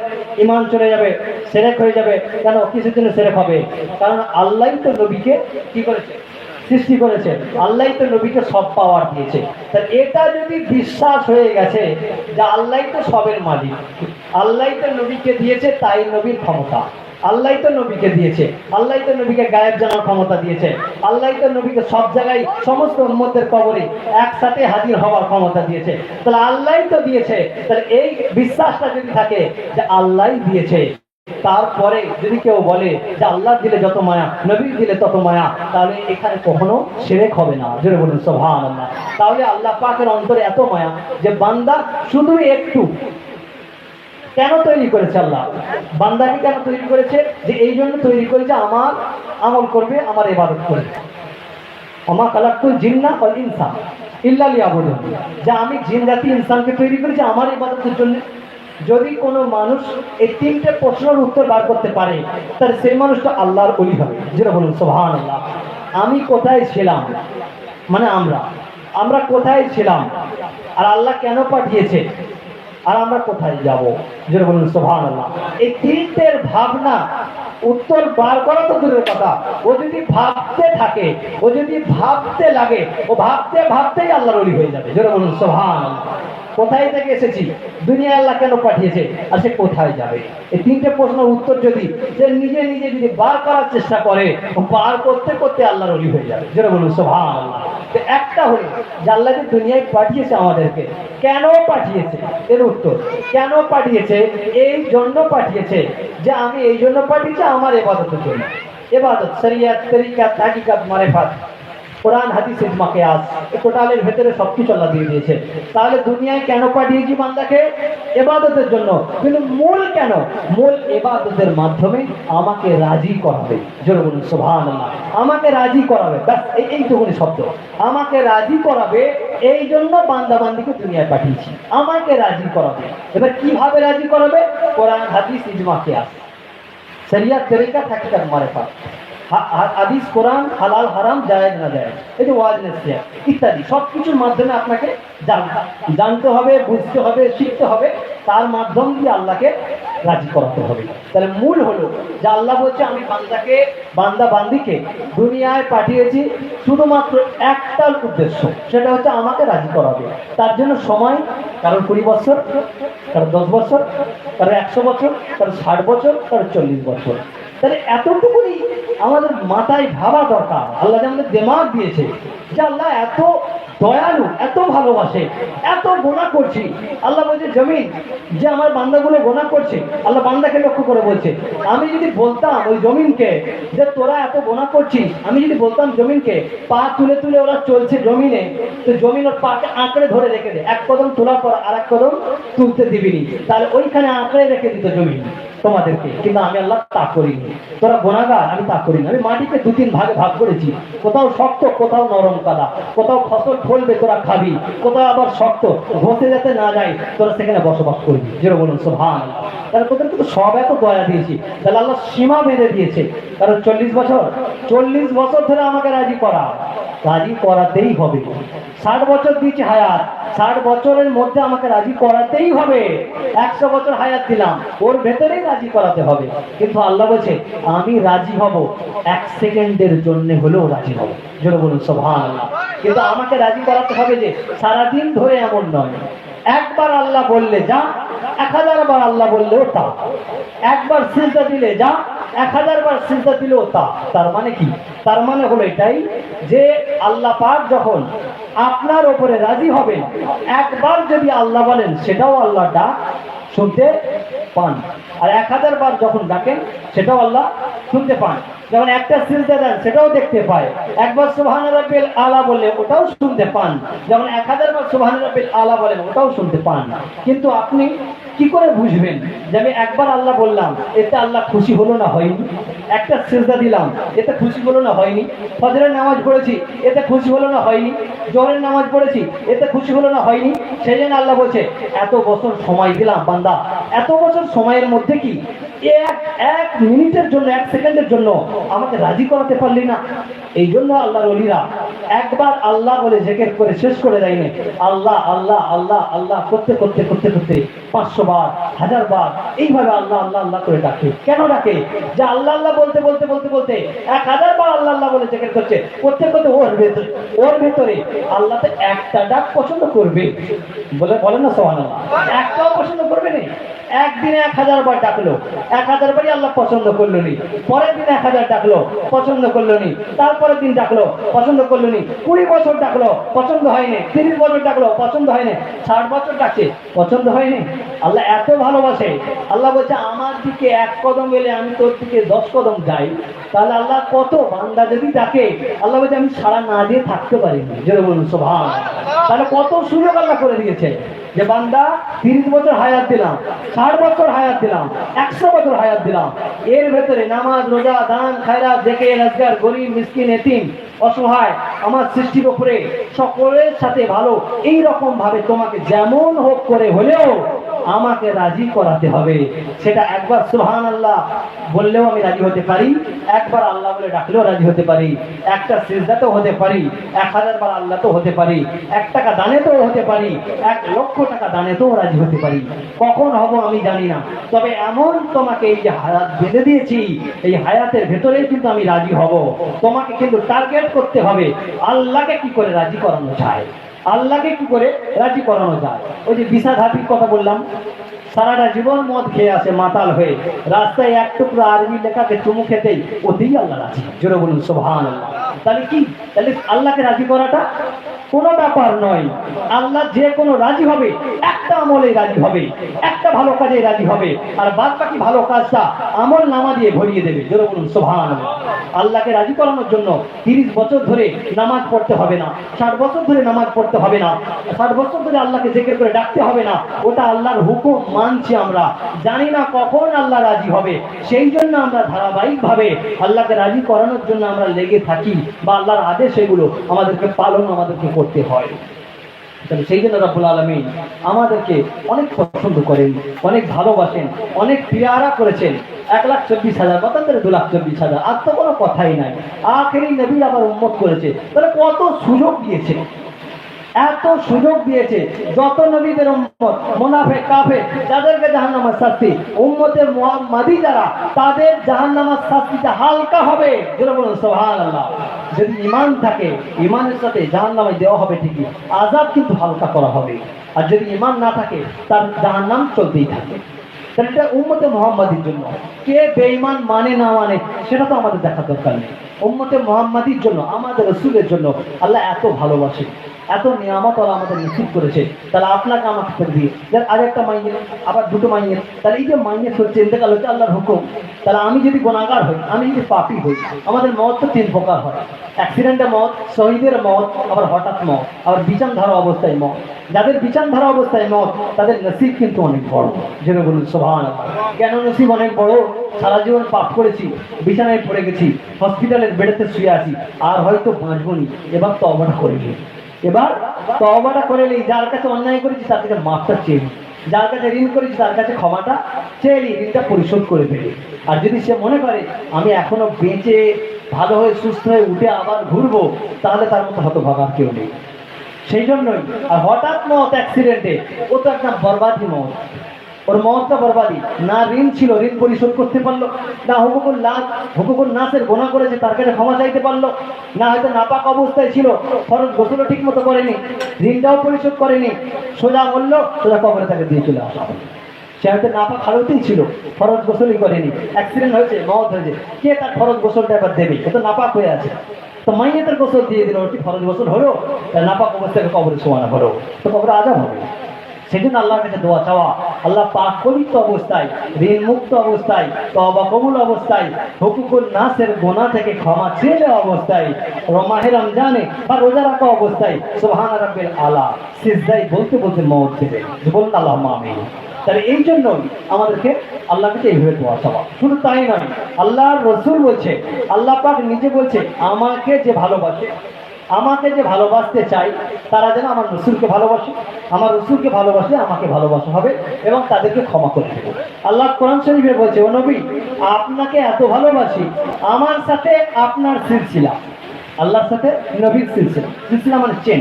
A: ঈমান চলে যাবে, শিরক হয়ে যাবে, কেন? কিসের জন্য শিরক হবে? কারণ আল্লাহই তো নবীকে কি করেছে? সৃষ্টি করেছে। আল্লাহই তো নবীকে সব পাওয়ার দিয়েছে। তা এটা যদি বিশ্বাস হয়ে গেছে যে আল্লাহই তো সবের মালিক, আল্লাহই তো নবীকে দিয়েছে, তাই নবীর ক্ষমতা, আল্লাহই তো নবীকে দিয়েছে, আল্লাহই তো নবীকে গায়েব জানার ক্ষমতা দিয়েছে, আল্লাহই তো নবীকে সব জায়গায় সমস্ত উম্মতের কবরে একসাথে হাজির হওয়ার ক্ষমতা দিয়েছে। তাহলে আল্লাহই তো দিয়েছে। তাহলে এই বিশ্বাসটা যদি থাকে যে আল্লাহই দিয়েছে, তারপরে যদি কেউ বলে যে আল্লাহ দিলে যত মায়া, নবী দিলে তত মায়া, তাহলে এখানে কখনো শিরক হবে না। জোরে বলুন সুবহানাল্লাহ। তাহলে আল্লাহ পাকের অন্তরে এত মায়া যে বান্দা শুধু একটু কেন তৈরি করেছে? আল্লাহ বান্দাকে কেন তৈরি করেছে? যে এই জন্য তৈরি করেছে আমার আমল করবে, আমার ইবাদত করবে। ওমা খালাকতুল জিন্না ওয়াল ইনসা ইল্লা লিয়াবুদুন। যে আমি জিন জাতি ইনসানকে তৈরি করেছি আমার ইবাদতের জন্য। যদি কোনো মানুষ এই তিনটে প্রশ্নের উত্তর বার করতে পারে, তাহলে সেই মানুষটা আল্লাহর ওলি হবে। যেটা বলুন সুবহানাল্লাহ। আমি কোথায় ছিলাম, মানে আমরা কোথায় ছিলাম, আর আল্লাহ কেন পাঠিয়েছে, আর আমরা কোথায় যাব? যেটা বলুন সুবহানাল্লাহ। এই তিনটের ভাবনা উত্তর বার করা তো দূরের কথা, ও যদি ভাবতে থাকে, ও যদি ভাবতে লাগে, ও ভাবতে ভাবতেই আল্লাহর ওলি হয়ে যাবে। যেটা বলুন সুবহানাল্লাহ। কোথায় থেকে এসেছি, দুনিয়া আল্লাহ কেন পাঠিয়েছে, আর সে কোথায় যাবে? এই তিনটে প্রশ্নের উত্তর যদি সে নিজে নিজে যদি বার করার চেষ্টা করে, বার করতে করতে আল্লাহর ওলি হয়ে যাবে। যেটা বলুন সুবহানাল্লাহ। একটা হলো যে আল্লাহ যে দুনিয়ায় পাঠিয়েছে আমাদেরকে, কেন পাঠিয়েছে? এর উত্তর, কেন পাঠিয়েছে? এই জন্য পাঠিয়েছে যে আমি এই জন্য পাঠিয়েছি আমার ইবাদতের জন্য। ইবাদত, শরিয়ত, তরিকাত, হাকিকত, মারিফাত, কোরআন, হাদিস, ইজমা, কিয়াস, এই টোটালের ভেতরে সবকিছু আল্লাহ দিয়ে দিয়েছে। তাহলে দুনিয়ায় কেন পাঠিয়েছি বান্দাকে? ইবাদতের জন্য। কিন্তু মূল কেন? মূল ইবাদতের মাধ্যমে আমাকে রাজি করাবে। জোরে বলুন সুবহানাল্লাহ। আমাকে রাজি করাবে, ব্যাস এইটুকুনি শব্দ, আমাকে রাজি করাবে। এই জন্য বান্দা বান্দিকে দুনিয়ায় পাঠিয়েছি, আমাকে রাজি করাবে। এবার কিভাবে রাজি করাবে? কোরআন, হাদিস, ইজমা, কিয়াস, শরিয়ত, তরিকা, হাকিকত, মারিফাত, হাদিস, কোরআন, হালাল হারাম, জায়েজ না জায়েজ, এই যে ওয়াজ নসিহত ইত্যাদি সবকিছুর মাধ্যমে আপনাকে জানতে হবে, বুঝতে হবে, শিখতে হবে। তার মাধ্যম দিয়ে আল্লাহকে রাজি করাতে হবে। তাহলে মূল হলো যে আল্লাহ বলছে আমি বান্দা বান্দিকে দুনিয়ায় পাঠিয়েছি শুধুমাত্র একটা উদ্দেশ্য, সেটা হচ্ছে আমাকে রাজি করাবে। তার জন্য সময় কারণ 20 বছর, কারণ 10 বছর, কারণ 100 বছর, কারণ 60 বছর, কারণ 40 বছর। তাহলে এতটুকুনি আমাদের মাথায় ভাবা দরকার। আল্লাহ যে আমাদের দিমাগ দিয়েছে, যে আল্লাহ এত দয়ালু, এত ভালোবাসে, এত গোনা করছি। আল্লাহ বলছে জমিন যে আমার বান্দাগুলো গোনা করছে, আল্লাহ বান্দাকে লক্ষ্য করে বলছে, আমি যদি বলতাম ওই জমিনকে যে তোরা এত গোনা করছিস, আমি যদি বলতাম জমিনকে পা তুলে তুলে ওরা চলছে জমিনে, তো জমিন ওর পাকে আঁকড়ে ধরে রেখে দে, এক কদম তোলার পর আর এক কদম তুলতে দিবিনি, তাহলে ওইখানে আঁকড়ে রেখে দিত জমিন তোমাদেরকে। কিন্তু আমি আল্লাহ তা করিনি, তোরা গোনাগার, আমি তা করিনি। আমি মাটিকে দু তিন ভাগে ভাগ করেছি, কোথাও শক্ত, কোথাও নরম কাদা, কোথাও ফসল ফলবে তোরা খাবি, কোথাও আবার শক্ত ঘষে যাতে না যায় তোরা সেখানে বসবাস করবি। যেটা বলুন সুবহানাল্লাহ। তাহলে তোদেরকে তো সব এত দয়া দিয়েছি, তাহলে আল্লাহ সীমা বেঁধে দিয়েছে। কারণ 40 বছর ধরে আমাকে রাজি করাতেই হবে। 60 বছর দিয়েছি হায়াত, 60 বছরের মধ্যে আমাকে রাজি করাতেই হবে। 100 বছর হায়াত দিলাম, ওর ভেতরেই রাজি করাতে হবে। কিন্তু আল্লাহ বলছে আমি রাজি হব, 1 সেকেন্ডের জন্য হলেও রাজি হব। যেটা বলুন সুবহানাল্লাহ। কিন্তু আমাকে রাজি করাতে হবে যে সারাদিন ধরে এমন নয়। একবার আল্লাহ বললে যা, 1000 বার আল্লাহ বললেও তা। একবার সিজদা দিলে যা, 1000 বার সিজদা দিলেও তা। তার মানে কি? তার মানে হলো এটাই যে আল্লাহ পাক যখন আপনার উপরে রাজি হবেন, একবার যদি আল্লাহ বলেন সেটাও আল্লাহ ডাক শুনতে পান, আর 1000 বার যখন ডাকেন সেটাও আল্লাহ শুনতে পান। যখন একটা সিজদা দেন সেটাও দেখতে পায়। একবার সুবহান রাব্বিল আলা বললে ওটাও শুনতে পান, যখন 1000 বার সুবহান রাব্বিল আলা বলেন ওটাও শুনতে পান। কিন্তু আপনি কি করে বুঝবেন যে আমি একবার আল্লাহ বললাম এতে আল্লাহ খুশি হলো না হয়নি? একটা সিজদা দিলাম এতে খুশি হলো না হয়নি? ফজরের নামাজ পড়েছি এতে খুশি হলো না হয়নি? জোহরের নামাজ পড়েছি এতে খুশি হলো না হয়নি? সেই জন্য আল্লাহ বলছে এত বছর সময় দিলাম বান্দা, এত বছর সময়ের মধ্যে কি এক মিনিটের জন্য, 1 সেকেন্ডের জন্য আমাকে রাজি করাতে পারলি না? এই জন্য আল্লাহর ওলিরা একবার আল্লাহ বলে জিকির করে শেষ করে দেয়নি, আল্লাহ আল্লাহ আল্লাহ আল্লাহ করতে করতে করতে করতে 500 বার, 1000 বার এইভাবে আল্লাহ আল্লাহ আল্লাহ করে ডাকে। কেন ডাকে? যে আল্লাহ আল্লাহ বলতে বলতে বলতে বলতে 1000 বার আল্লাহ আল্লাহ বলে জিকির করছে, করতে করতে ওর ভেতরে আল্লাহ তো একটা ডাক পছন্দ করবে, বলেন না সুবহানাল্লাহ। একটাও পছন্দ করবে না। একদিনে 1000 বার ডাকলো, 1000 বারই আল্লাহ পছন্দ করলো নি। পরের দিন 1000 ডাকলো, পছন্দ করলো নি। তারপরের দিন ডাকলো, পছন্দ করলো নি। 20 বছর ডাকলো, পছন্দ হয়নি। 30 বছর ডাকলো, পছন্দ হয়নি। 60 বছর ডাকছে, পছন্দ হয়নি। আল্লাহ এত ভালোবাসে, আল্লাহ বলছে আমার দিকে 1 কদম এলে আমি তোর দিকে 10 কদম যাই। তাহলে আল্লাহ কত বান্দা যদি ডাকে, আল্লাহ বলছে আমি সারা না দিয়ে থাকতে পারিনি। যেটা বলুন সুবহানাল্লাহ। তাহলে কত সুযোগ আল্লাহ করে দিয়েছে যে বান্দা 30 বছর হায়াত দিলাম, 60 বছর হায়াত দিলাম, 100 বছর হায়াত দিলাম, এর ভেতরে নামাজ, রোজা, দান, খায়রাত, জিকির, আজকার, গরীব, মিসকিন, এতিম, অসহায় আমার সৃষ্টির উপরে সকলের সাথে ভালো এই রকম ভাবে তোমাকে যেমন হোক করে হলেও আমাকে রাজি করাতে হবে। সেটা একবার সুবহানাল্লাহ বললেও আমি রাজি হতে পারি, একবার আল্লাহ বলে ডাকলেও রাজি হতে পারি, একটা সিজদাতেও হতে পারি, 1000 বার আল্লাহ তো হতে পারি, 1 টাকা দানেতেও হতে পারি, 1 লক্ষ টাকা দানেতেও রাজি হতে পারি। কখন হব আমি জানি না, তবে এমন তোমাকে এই যে হায়াত বেঁধে দিয়েছি, এই হায়াতের ভেতরেই কিন্তু আমি রাজি হব। তোমাকে কিন্তু টার্গেট করতে হবে আল্লাহকে কি করে রাজি করানো যায়, আল্লাহকে কি করে রাজি করানো যায়। ওই যে বিষাধাপীর কথা বললাম, সারাটা জীবন মদ খেয়ে আসে মাতাল হয়ে, রাস্তায় 1 টুকরো আরবি লেখাকে চুমু খেতেই ওতেই আল্লাহ রাজি। জোরে বলুন সুবহানাল্লাহ। তাহলে কি, তাহলে আল্লাহকে রাজি করাটা কোনো ব্যাপার নয়। আল্লাহ যে কোনো রাজি হবে, একটা আমলে রাজি হবে, একটা ভালো কাজে রাজি হবে, আর বাদ বাকি ভালো কাজটা আমল নামা দিয়ে ভরিয়ে দেবে। জোরে বলুন সুবহানাল্লাহ। আল্লাহকে রাজি করানোর জন্য 30 বছর ধরে নামাজ পড়তে হবে না, 60 বছর ধরে নামাজ পড়তে হবে না, 60 বছর ধরে আল্লাহকে জিকির করে ডাকতে হবে না। ওটা আল্লাহর হুকুম মানছি আমরা, জানি না কখন আল্লাহ রাজি হবে, সেই জন্য আমরা ধারাবাহিকভাবে আল্লাহকে রাজি করানোর জন্য আমরা লেগে থাকি, বা আল্লাহর আদেশ এগুলো আমাদেরকে পালন আমাদেরকে করতে হয়। সেই জন্য রব্বুল আলামিন আমাদেরকে অনেক পছন্দ করেন, অনেক ভালোবাসেন, অনেক পিয়ারা করেছেন। 1,24,000 মতান্তরে 2,24,000, আর তো কোনো কথাই নাই। আখেরি নবী আবার উম্মত করেছে, তাহলে কত সুযোগ দিয়েছে, এত সুযোগ দিয়েছে। যত নবীদের উম্মত মুনাফিক কাফের যাদেরকে জাহান্নামের শাস্তি, উম্মতের মুহাম্মাদি যারা তাদের জাহান্নামের শাস্তিটা হালকা হবে। যেটা বলুন সুবহানাল্লাহ। যদি ঈমান থাকে, ঈমানের সাথে জাহান্নামে দেওয়া হবে ঠিকই, আযাব কিন্তু হালকা করা হবে। আর যদি ঈমান না থাকে তার জাহান্নাম চলতেই থাকে। তাহলে এটা উম্মতে মুহাম্মাদির জন্য। কে বেঈমান মানে না মানে সেটা তো আমাদের দেখার দরকার নেই। উম্মতে মুহাম্মাদির জন্য, আমাদের রাসূলের জন্য আল্লাহ এত ভালোবাসে, এত নিয়ামত আল্লাহ আমাদের নসিব করেছে, তাহলে আপনাকে আমাকে করে দিয়ে আর একটা মাইনের, আবার দুটো মাইনের, তাহলে এই যে মাইনের হচ্ছে ইন্তেকাল হচ্ছে আল্লাহর হুকুম। তাহলে আমি যদি গুনাহগার হই, আমি যদি পাপী হই, আমাদের মত তো 3 প্রকার হয়। অ্যাক্সিডেন্টে মত, শহীদের মত, আবার হঠাৎ মত, আবার বিচার ধারা অবস্থায় মত। যাদের বিচার ধারা অবস্থায় মত, তাদের নসিব কিন্তু অনেক বড়। যেটা বলুন সুবহানাল্লাহ। কেন নসিব অনেক বড়? সারা জীবন পাপ করেছি, বিছানায় পড়ে গেছি, হসপিটালের বেডেতে শুয়ে আছি, আর হয়তো বাঁচবো নি, এবার তওবাটা করে নিই। এবার তওবাটা করে নিই, যার কাছে অন্যায় করেছি তার কাছে মাফটা চেয়ে নিই, যার কাছে ঋণ করেছি তার কাছে ক্ষমাটা চেয়ে নিই, ঋণটা পরিশোধ করে ফেলি। আর যদি সে মনে করে আমি এখনো বেঁচে ভালো হয়ে সুস্থ হয়ে উঠে আবার ঘুরবো, তাহলে তার মতো হতভাগার কেউ নেই। সেই জন্যই আর হঠাৎ মত অ্যাক্সিডেন্টে, ও তো একটা বরবাদি মত, ওর মতটা বরবাদি। না ঋণ ছিল, ঋণ পরিশোধ করতে পারলো না, হুকুকুল নাসের গোনা করেছে, তার কাছে ক্ষমা চাইতে পারলো না, হয়তো নাপাক অবস্থায় ছিল, ফরজ গোসলও ঠিক মতো করেনি, ঋণটাও পরিশোধ করেনি, সোজা বললো, সোজা কবরে তাকে দিয়ে চলে আসা। সে হয়তো নাপাক হালতেই ছিল, ফরজ গোসলই করেনি, অ্যাক্সিডেন্ট হয়েছে, মত হয়েছে, কে তার ফরজ গোসলটা এবার দেবে? এ তো নাপাক হয়ে আছে, তো মাইয়াতের গোসল দিয়ে দিল, ওটি ফরজ গোসল হলো, নাপাক অবস্থাকে কবরে শোয়ানো হলো, তো কবরে আজাব হবে। সেজন্য আল্লাহর কাছে দোয়া চাওয়া, আল্লাহ পাক পবিত্র অবস্থায়, ঋণ মুক্ত অবস্থায়, তওবা কবুল অবস্থায়, হুকুকুল নাসের গোনা থেকে ক্ষমা চেয়ে অবস্থায়, মাহে রমজানে বা রোজা রাখা অবস্থায় সুবহান রাব্বিল আলা সিজদায় বলতে বলতে মওত দেবে। বলুন আল্লাহুম্মা আমিন। তাহলে এই জন্যই আমাদেরকে আল্লাহর কাছে এইভাবে দোয়া চাওয়া। শুধু তাই নয়, আল্লাহর রসুল বলছে, আল্লাহ পাক নিজে বলছে, আমাকে যে ভালোবাসে, আমাকে যে ভালোবাসতে চাই, তারা যেন আমার রসুলকে ভালোবাসে, আমার রসুলকে ভালোবাসলে আমাকে ভালোবাসা হবে এবং তাদেরকে ক্ষমা করে দেবো। আল্লাহ কোরআন শরীফে বলছে, ও নবী, আপনাকে এত ভালোবাসি, আমার সাথে আপনার সিলসিলা, আল্লাহর সাথে নবীর সিলসিলা, সিলসিলা মানে চেন।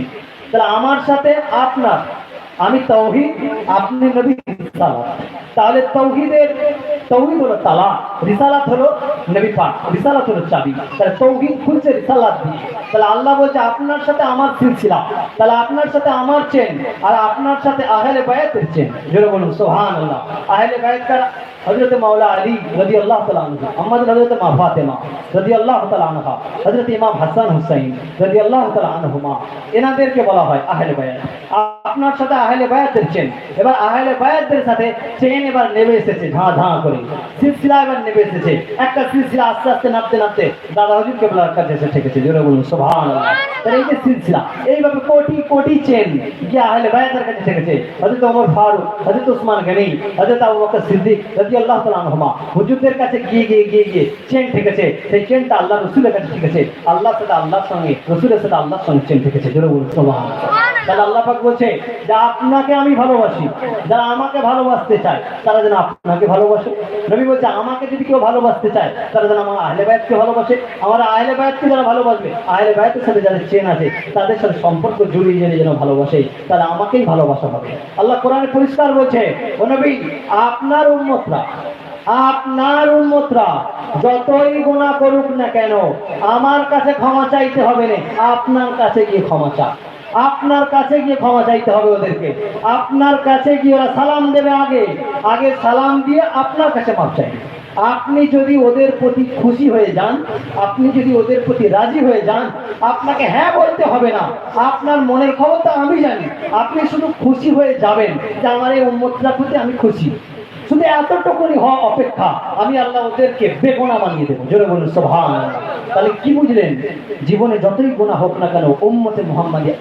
A: তাহলে আমার সাথে আপনার, আমি তাওহীদ, আপনি নবী রিসালাত। তাহলে তৌহিদ হলো তালা, রিসালাত হলো নবী পাক, রিসালাত হলো চাবি। তাহলে তৌহিদ খুলছে রিসালাত দিয়ে। তাহলে আল্লাহ বলছে আপনার সাথে আমার সিলসিলা, তাহলে আপনার সাথে আমার চেন, আর আপনার সাথে আহলে বায়াতের চেন। জোরে বলুন সুবহানাল্লাহ। আহলে বায়াত কারা? হযরত মাওলা আলী রাদিয়াল্লাহু তাআলা আনহু, আমাদের হযরত মা ফাতেমা রাদিয়াল্লাহু তাআলা আনহা, হযরত ইমাম হাসান হুসাইন রাদিয়াল্লাহু তাআলা আনহুমা, এনাদেরকে বলা হয় আহলে বায়াত। আপনার সাথে আহলে বায়াতের চেন। এবার আহলে বায়াতের সাথে চেন এবার নেমে এসেছে ধাঁ ধাঁ করে, সিলসিলা এবার নেমে এসেছে। একটা সিলসিলা আস্তে আস্তে নামতে নামতে দাদা হুজুর কেবলার কাছে এসে ঠেকেছে। জোরে বলুন সুবহানাল্লাহ। তাহলে এই যে সিলসিলা, এইভাবে কোটি কোটি চেন যে আহলে বায়াতের কাছে ঠেকেছে। হযরত ওমর ফারুক, হযরত উসমান গনি, হযরত আবু বকর সিদ্দিক রাদিয়াল্লাহু তাআলা আনহুমা হুজুরদের কাছে গিয়ে চেন ঠেকেছে। সেই চেনটা আল্লাহ রাসূলের কাছে ঠেকেছে। আল্লাহর সাথে আল্লাহর সঙ্গে, রাসূলের সাথে আল্লাহর সঙ্গে চেন ঠেকেছে। জোরে বলুন সুবহানাল্লাহ। তাহলে আল্লাহ পাক বলছে যে আপনাকে আমি ভালোবাসি, যারা আমাকে ভালোবাসতে চায় তারা যেন আপনাকে ভালোবাসে। নবী বলছে আমাকে যদি কেউ ভালোবাসতে চায় তারা যেন আমার আহলে বায়াতকে ভালোবাসে। আমার আহলে বায়াতকে যারা ভালোবাসবে, আহলে বায়াতের সাথে যাদের চেন আছে তাদের সাথে সম্পর্ক জড়িয়ে যেন ভালোবাসে, তাহলে আমাকেই ভালোবাসা হবে। আল্লাহ কোরআনে পরিষ্কার বলছে, ও নবী, আপনার উম্মতরা যতই গুনাহ করুক না কেন, আমার কাছে ক্ষমা চাইতে হবে না, আপনার কাছে গিয়ে ক্ষমা চা, আপনার কাছে গিয়ে ক্ষমা চাইতে হবে ওদেরকে। আপনার কাছে গিয়ে ওরা সালাম দেবে, আগে সালাম দিয়ে আপনার কাছে মাপ চাইবে। আপনি যদি ওদের প্রতি খুশি হয়ে যান, আপনি যদি ওদের প্রতি রাজি হয়ে যান, আপনাকে হ্যাঁ বলতে হবে না, আপনার মনের খবরটা আমি জানি। আপনি শুধু খুশি হয়ে যাবেন যে আমার এই উম্মতটার প্রতি আমি খুশি, শুধু এতটুকুনি হওয়া অপেক্ষা, আমি আল্লাহ ওদেরকে বেগুনাহ বানিয়ে দেবো। জোরে বলুন সুবহানাল্লাহ। তাহলে কি বুঝলেন? জীবনে যতই গুনাহ হোক না কেন, উম্মতে মুহাম্মাদি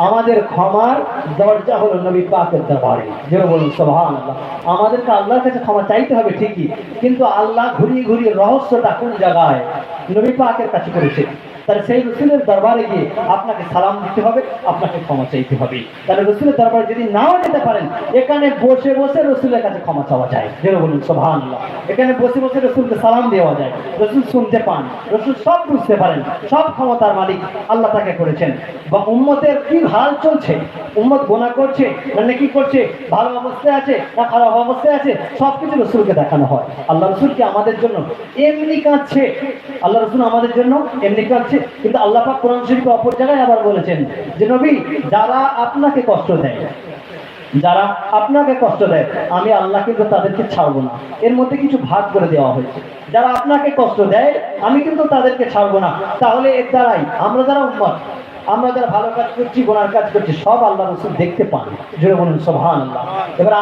A: আমাদের ক্ষমার দরজা হলো নবী পাকের দরবারে। জোরে বলুন সুবহানাল্লাহ। আমাদেরকে আল্লাহর কাছে ক্ষমা চাইতে হবে ঠিকই, কিন্তু আল্লাহ ঘুরিয়ে রহস্যটা কোন জায়গায়? নবী পাকের কাছে করেছে। তাহলে সেই রসুলের দরবারে গিয়ে আপনাকে সালাম দিতে হবে, আপনাকে ক্ষমা চাইতে হবে। তাহলে রসুলের দরবারে যদি নাও যেতে পারেন, এখানে বসে বসে রসুলের কাছে ক্ষমা চাওয়া যায়। যেন বলুন সুবহানাল্লাহ। এখানে বসে বসে রসুলকে সালাম দেওয়া যায়। রসুল শুনতে পান, রসুল সব বুঝতে পারেন, সব ক্ষমতার মালিক আল্লাহ তাকে করেছেন। বা উম্মতের কি হাল চলছে, উম্মত গুনাহ করছে না নেকি করছে, ভালো অবস্থায় আছে না খারাপ অবস্থায় আছে, সবকিছু রসুলকে দেখানো হয়। আল্লাহ রসুলকে আমাদের জন্য এমনি কাঁদছে, আল্লাহ রসুল আমাদের জন্য এমনি কাঁদছে। কিন্তু আল্লাহ পাক কোরআন শরীফে অপর জায়গায় আবার বলেছেন যে নবী, যারা আপনাকে কষ্ট দেয়, আমি আল্লাহ কিন্তু তাদেরকে ছাড়বো না। এর মধ্যে কিছু ভাগ করে দেওয়া হয়েছে। যারা আপনাকে কষ্ট দেয় আমি কিন্তু তাদেরকে ছাড়বো না। তাহলে এর দ্বারাই আমরা যারা উম্মত, আমরা যারা ভালো কাজ করছি গুনার কাজ করছি সব আল্লাহ রসুল দেখতে পান, জোরে বলুন সুবহানাল্লাহ। এবার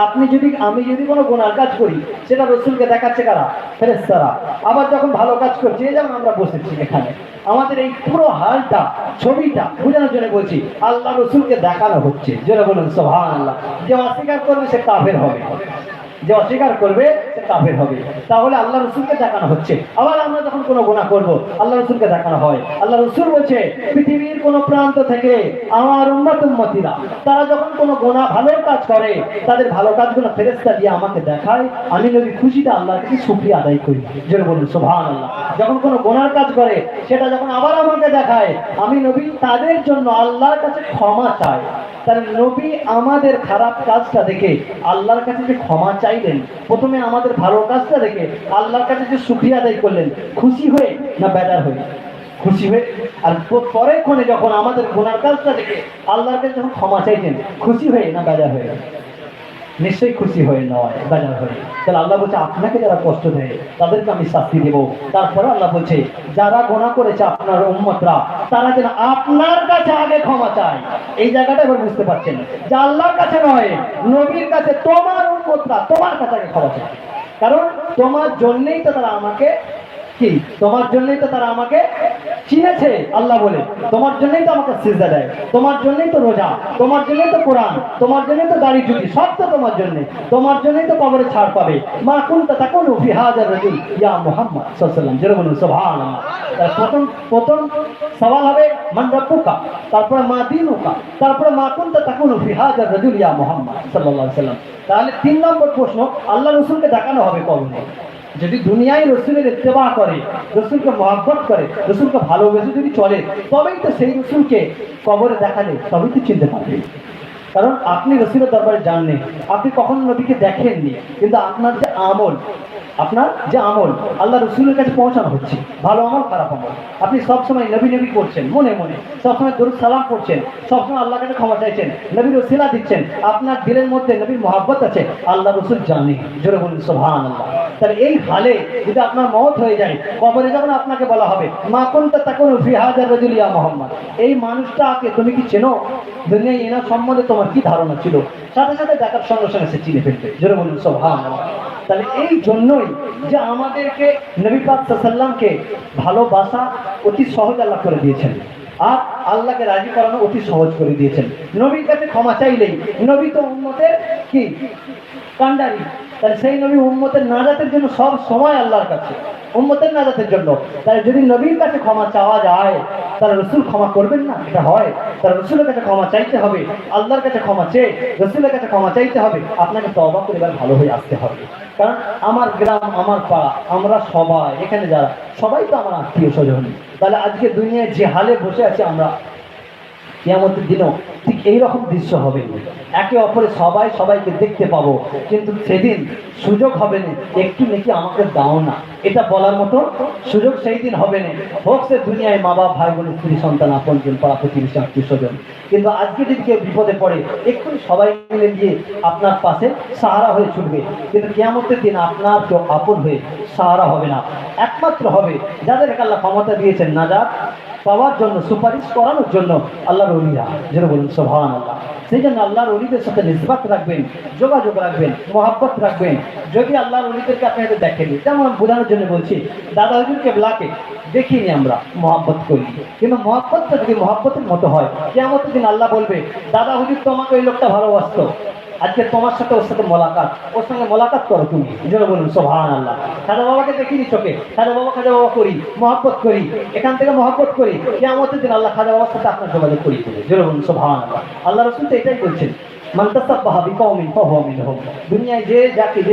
A: আমি যদি কোনো গুনার কাজ করি সেটা রসুলকে দেখাচ্ছে কারা? ফেরেশতারা। আবার যখন ভালো কাজ করছি, যেমন আমরা বসেছি এখানে, আমাদের এই পুরো হালটা ছবিটা বোঝানোর জন্য বলছি আল্লাহ রসুলকে দেখানো হচ্ছে, জোরে বলুন সুবহানাল্লাহ। যে অস্বীকার করবে সে কাফের হবে, যে অস্বীকার করবে সে কাফের হবে। তাহলে আল্লাহ রসুলকে দেখানো হচ্ছে। আবার আমরা যখন কোনো গুনাহ করব আল্লাহ রসুলকে দেখানো হয়। আল্লাহ রসুল বলছে পৃথিবীর কোনো প্রান্ত থেকে আমার উম্মতিরা তারা যখন কোনো গুনাহ ভালো কাজ করে তাদের ভালো কাজগুলো ফেরেশতা দিয়ে আমাকে দেখায়, আমি নবী খুশিতে আল্লাহর কাছে শুকরিয়া আদায় করি, জোরে বলুন সুবহানাল্লাহ। যখন কোনো গুনার কাজ করে সেটা যখন আবার আমাকে দেখায়, আমি নবী তাদের জন্য আল্লাহর কাছে ক্ষমা চাই। তার নবী আমাদের খারাপ কাজটা দেখে আল্লাহর কাছে যে ক্ষমা চাইলেন, প্রথমে আমাদের ভালো কাজটা দেখে আল্লাহর কাছে যে শুকরিয়া আদায় করলেন, খুশি হয়ে না বেজার হয়ে? খুশি হয়ে। আর পরে ক্ষণে যখন আমাদের গুনার কাজটা দেখে আল্লাহর কাছে যখন ক্ষমা চাইছেন, খুশি হয়ে না বেজার হয়ে? নিশ্চয়ই খুশি হয়ে নয়, বেজার হয়ে। তাহলে আল্লাহ বলছে আপনাকে যারা কষ্ট দেয় তাদেরকে আমি শাস্তি দেব। তারপরে আল্লাহ বলছে যারা গুনাহ করেছে আপনার উম্মতরা তারা যেন আপনার কাছে আগে ক্ষমা চায়। এই জায়গাটা এবার বুঝতে পারছেন যে আল্লাহর কাছে নয়, নবীর কাছে, তোমার উম্মতরা তোমার কাছে আগে ক্ষমা চায়। কারণ তোমার জন্যই তো তারা আমাকে কি, তোমার জন্যই তো তারা আমাকে চিনেছে আল্লাহ বলে, তোমার জন্যই তো আমাকে সিজদা দেয়, তোমার জন্যই তো রোজা, তোমার জন্যই তো কোরআন, তোমার জন্যই তো দাড়ি চুটি, সব তো তোমার জন্য, তোমার জন্যই তো কবরে ছাড় পাবে। মা কুনতা তাকুনু ফি হাযার রাজুল ইয়া মুহাম্মদ সাল্লাল্লাহু আলাইহি ওয়াসাল্লাম, জোরে বলুন সুবহানাল্লাহ। প্রথম সওয়াল হবে মান রাব্বুকা, তারপরে মা দীনুকা, তারপরে মা কুনতা তাকুনু ফি হাযার রাজুল ইয়া মুহাম্মদ সাল্লাল্লাহু আলাইহি ওয়াসাল্লাম। তাহলে 3 নম্বর প্রশ্ন আল্লাহ রাসূলকে দেখানো হবে কবরে। যদি দুনিয়ায় রসুলের ইত্তেবা করে, রসুলকে মহব্বত করে, রসুলকে ভালোবেসে যদি চলে, তবেই তো সেই রসুলকে কবরে দেখালে তবেই তো চিনতে পারবে। কারণ আপনি রসুলের দরবারে যাননি, আপনি কখনো নবীকে দেখেননি, কিন্তু আপনার যে আমল আল্লাহ রসুলের কাছে পৌঁছানো হচ্ছে, ভালো আমল খারাপ আমল, আপনি সবসময় নবী নবী করছেন মনে মনে, সবসময় দরুদ সালাম করছেন, সবসময় আল্লাহর কাছে ক্ষমা চাইছেন, নবীর ওসিলা দিচ্ছেন, আপনার দিলের মধ্যে নবীর মহব্বত আছে, আল্লাহ রসুল জানে, জোরে বলুন সুবহানাল্লাহ। তাহলে এই হালে যদি আপনার মওত হয়ে যায়, কবরে যখন আপনাকে বলা হবে মা কুনতা তাকুনু ফি হাযার রাজুল ইয়া মুহাম্মদ, এই মানুষটাকে তুমি কি চেনো? দুনিয়ায় এনার সম্বন্ধে তোমার কি ধারণা ছিল? সাথে সাথে দেখার সঙ্গে সঙ্গে সে চিনে ফেলবে, জোরে বলুন সুবহানাল্লাহ। তাহলে এই জন্যই যে আমাদেরকে নবী পাক সাল্লাল্লাহু আলাইহি ওয়াসাল্লামকে ভালোবাসা অতি সহজ আল্লাহ করে দিয়েছেন, আর আল্লাহকে রাজি করানো অতি সহজ করে দিয়েছেন। নবীর কাছে ক্ষমা চাইলেই, নবী তো উম্মতের কি কান্ডারি, তাহলে সেই নবী উম্মতের নাজাতের জন্য সব সময় আল্লাহর কাছে, উম্মতের নাজাতের জন্য। তাহলে যদি নবীর কাছে ক্ষমা চাওয়া যায় তাহলে রসুল ক্ষমা করবেন না? এটা হয়। তাহলে রসুলের কাছে ক্ষমা চাইতে হবে, আল্লাহর কাছে ক্ষমা চেয়ে রসুলের কাছে ক্ষমা চাইতে হবে, আপনাকে তওবা করে এবার ভালো হয়ে আসতে হবে। কারণ আমার গ্রাম, আমার পাড়া, আমরা সবাই এখানে যারা সবাই তো আমার আত্মীয় স্বজন। তাহলে আজকে দুনিয়ায় যে হালে বসে আছি আমরা, কিয়ামতের দিনও ঠিক এইরকম দৃশ্য হবে, একে অপরে সবাই সবাইকে দেখতে পাবো, কিন্তু সেদিন সুযোগ হবে না একটু নাকি আমাকে দাও না, এটা বলার মতো সুযোগ সেই দিন হবে না। হোক সে দুনিয়ায় মা বাপ, ভাই বোন, স্ত্রী সন্তান, আপনজন, পাড়া প্রতিবেশী, আত্মীয় স্বজন। কিন্তু আজকে যদি কেউ বিপদে পড়ে এক্ষুনি সবাই মিলে গিয়ে আপনার পাশে সাহারা হয়ে ছুটবে, কিন্তু কিয়ামতের দিন আপনার কেউ আপন হয়ে সাহারা হবে না। একমাত্র হবে যাদেরকে আল্লাহ ক্ষমতা দিয়েছেন নাজাত পাওয়ার জন্য, সুপারিশ করানোর জন্য, আল্লাহর ওলিরা, যেটা বলুন সুবহানাল্লাহ। সেই জন্য আল্লাহর ওলিদের সাথে নিসবত রাখবেন, যোগাযোগ রাখবেন, মহব্বত রাখবেন। যদি আল্লাহর ওলিদেরকে আপনি হয়তো দেখেনি, যেমন বোঝানোর জন্য বলছি, দাদা হুজুর কেবলাকে দেখিনি আমরা, মহব্বত করি, কিন্তু মহব্বতটা যদি মহব্বতের মতো হয়, কিয়ামতের দিন আল্লাহ বলবে দাদা হুজুর তোমাকে ওই লোকটা ভালোবাসতো, আজকে তোমার সাথে ওর সাথে মোলাকাত, ওর সঙ্গে মোলাকাত করো তুমি, যেটা বলুন সুবহানাল্লাহ। খাজা বাবাকে দেখিনি চোখে, খাজা বাবা করি, মহব্বত করি, এখান থেকে মহব্বত করি, কিয়ামতের দিন আল্লাহ খাজা বাবার সাথে আপনার যোগাযোগ করিয়ে দেবে, যেটা বলুন সুবহানাল্লাহ। আল্লাহ রাসূল তো এটাই বলছেন, মান তাসাব্বাহা বিকওমিন ফাহুয়া মিনহুম, দুনিয়ায় যে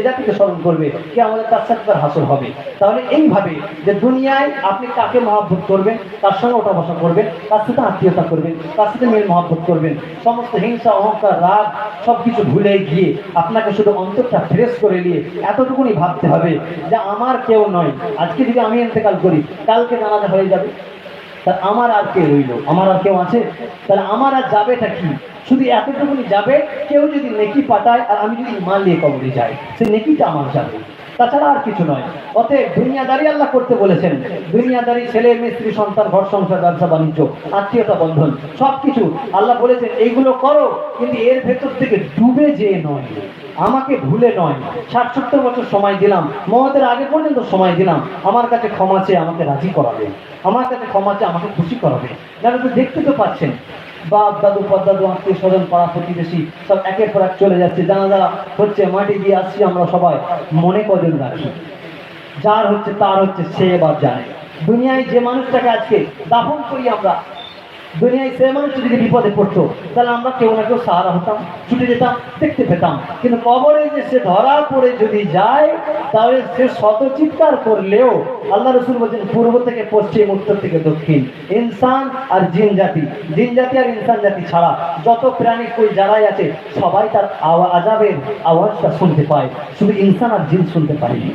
A: জাতিকে স্মরণ করবে কিয়ামতে তার সাথে তার হাসর হবে। তাহলে এইভাবে যে দুনিয়ায় আপনি কাকে মহব্বত করবেন, তার সঙ্গে ওঠা বসা করবেন, তার সাথে আত্মীয়তা করবেন, তার সাথে মেল মহব্বত করবেন, সমস্ত হিংসা, অহংকার, রাগ সবকিছু ভুলে গিয়ে আপনাকে শুধু অন্তরটা ফ্রেশ করে নিয়ে এতটুকুনি ভাবতে হবে যে আমার কেউ নয়, আজকে যদি আমি ইন্তেকাল করি কালকে জানাজা হয়ে যাবে, তা আমার আর কে রইল, আমার আর কেউ আছে? তাহলে আমার আর যাবেটা কি? শুধু এতটুকুনি যাবে, কেউ যদি নেকি পাঠায় আর আমি যদি ঈমান নিয়ে কবরে যাই, সে নেকিটা আমার যাবে। তাছাড়া আর কিছু নয়। অতএব দুনিয়াদারি আল্লাহ করতে বলেছেন। দুনিয়াদারি ছেলে মেয়ে স্ত্রী সন্তান ঘর সংসার ব্যবসা বাণিজ্য আত্মীয়তা বন্ধন সবকিছু আল্লাহ বলেছেন এইগুলো করো, কিন্তু এর ভেতর থেকে ডুবে যেয়ে নয়, আমাকে ভুলে নয়। 60-70 বছর সময় দিলাম, মওতের আগে পর্যন্ত সময় দিলাম, আমার কাছে ক্ষমা চেয়ে আমাকে রাজি করাবে, আমার কাছে ক্ষমা চেয়ে আমাকে খুশি করাবে। যারা তো দেখতে তো পাচ্ছেন বাপ দাদু পদ্দাদু আত্মীয় স্বজন পাড়া প্রতিবেশী সব একের পর এক চলে যাচ্ছে, জানাজা হচ্ছে, মাটি দিয়ে আসছি আমরা সবাই, মনে কজন রাখি? যার হচ্ছে তার হচ্ছে, সে এবার জানে। দুনিয়ায় যে মানুষটাকে আজকে দাফন করি আমরা, দুনিয়ায় সে মানুষটা যদি বিপদে পড়তো তাহলে আমরা কেউ না কেউ সাহারা হতাম, ছুটে যেতাম, দেখতে পেতাম। কিন্তু কবরে যে সে ধরা পড়ে যদি যায় তাহলে সে শত চিৎকার করলেও আল্লাহ রসুল বলছেন পূর্ব থেকে পশ্চিম, উত্তর থেকে দক্ষিণ, ইনসান আর জিন জাতি, জিন জাতি আর ইনসান জাতি ছাড়া যত প্রাণী কই যারাই আছে সবাই তার আযাবের আওয়াজটা শুনতে পায়, শুধু ইনসান আর জিন শুনতে পায়নি।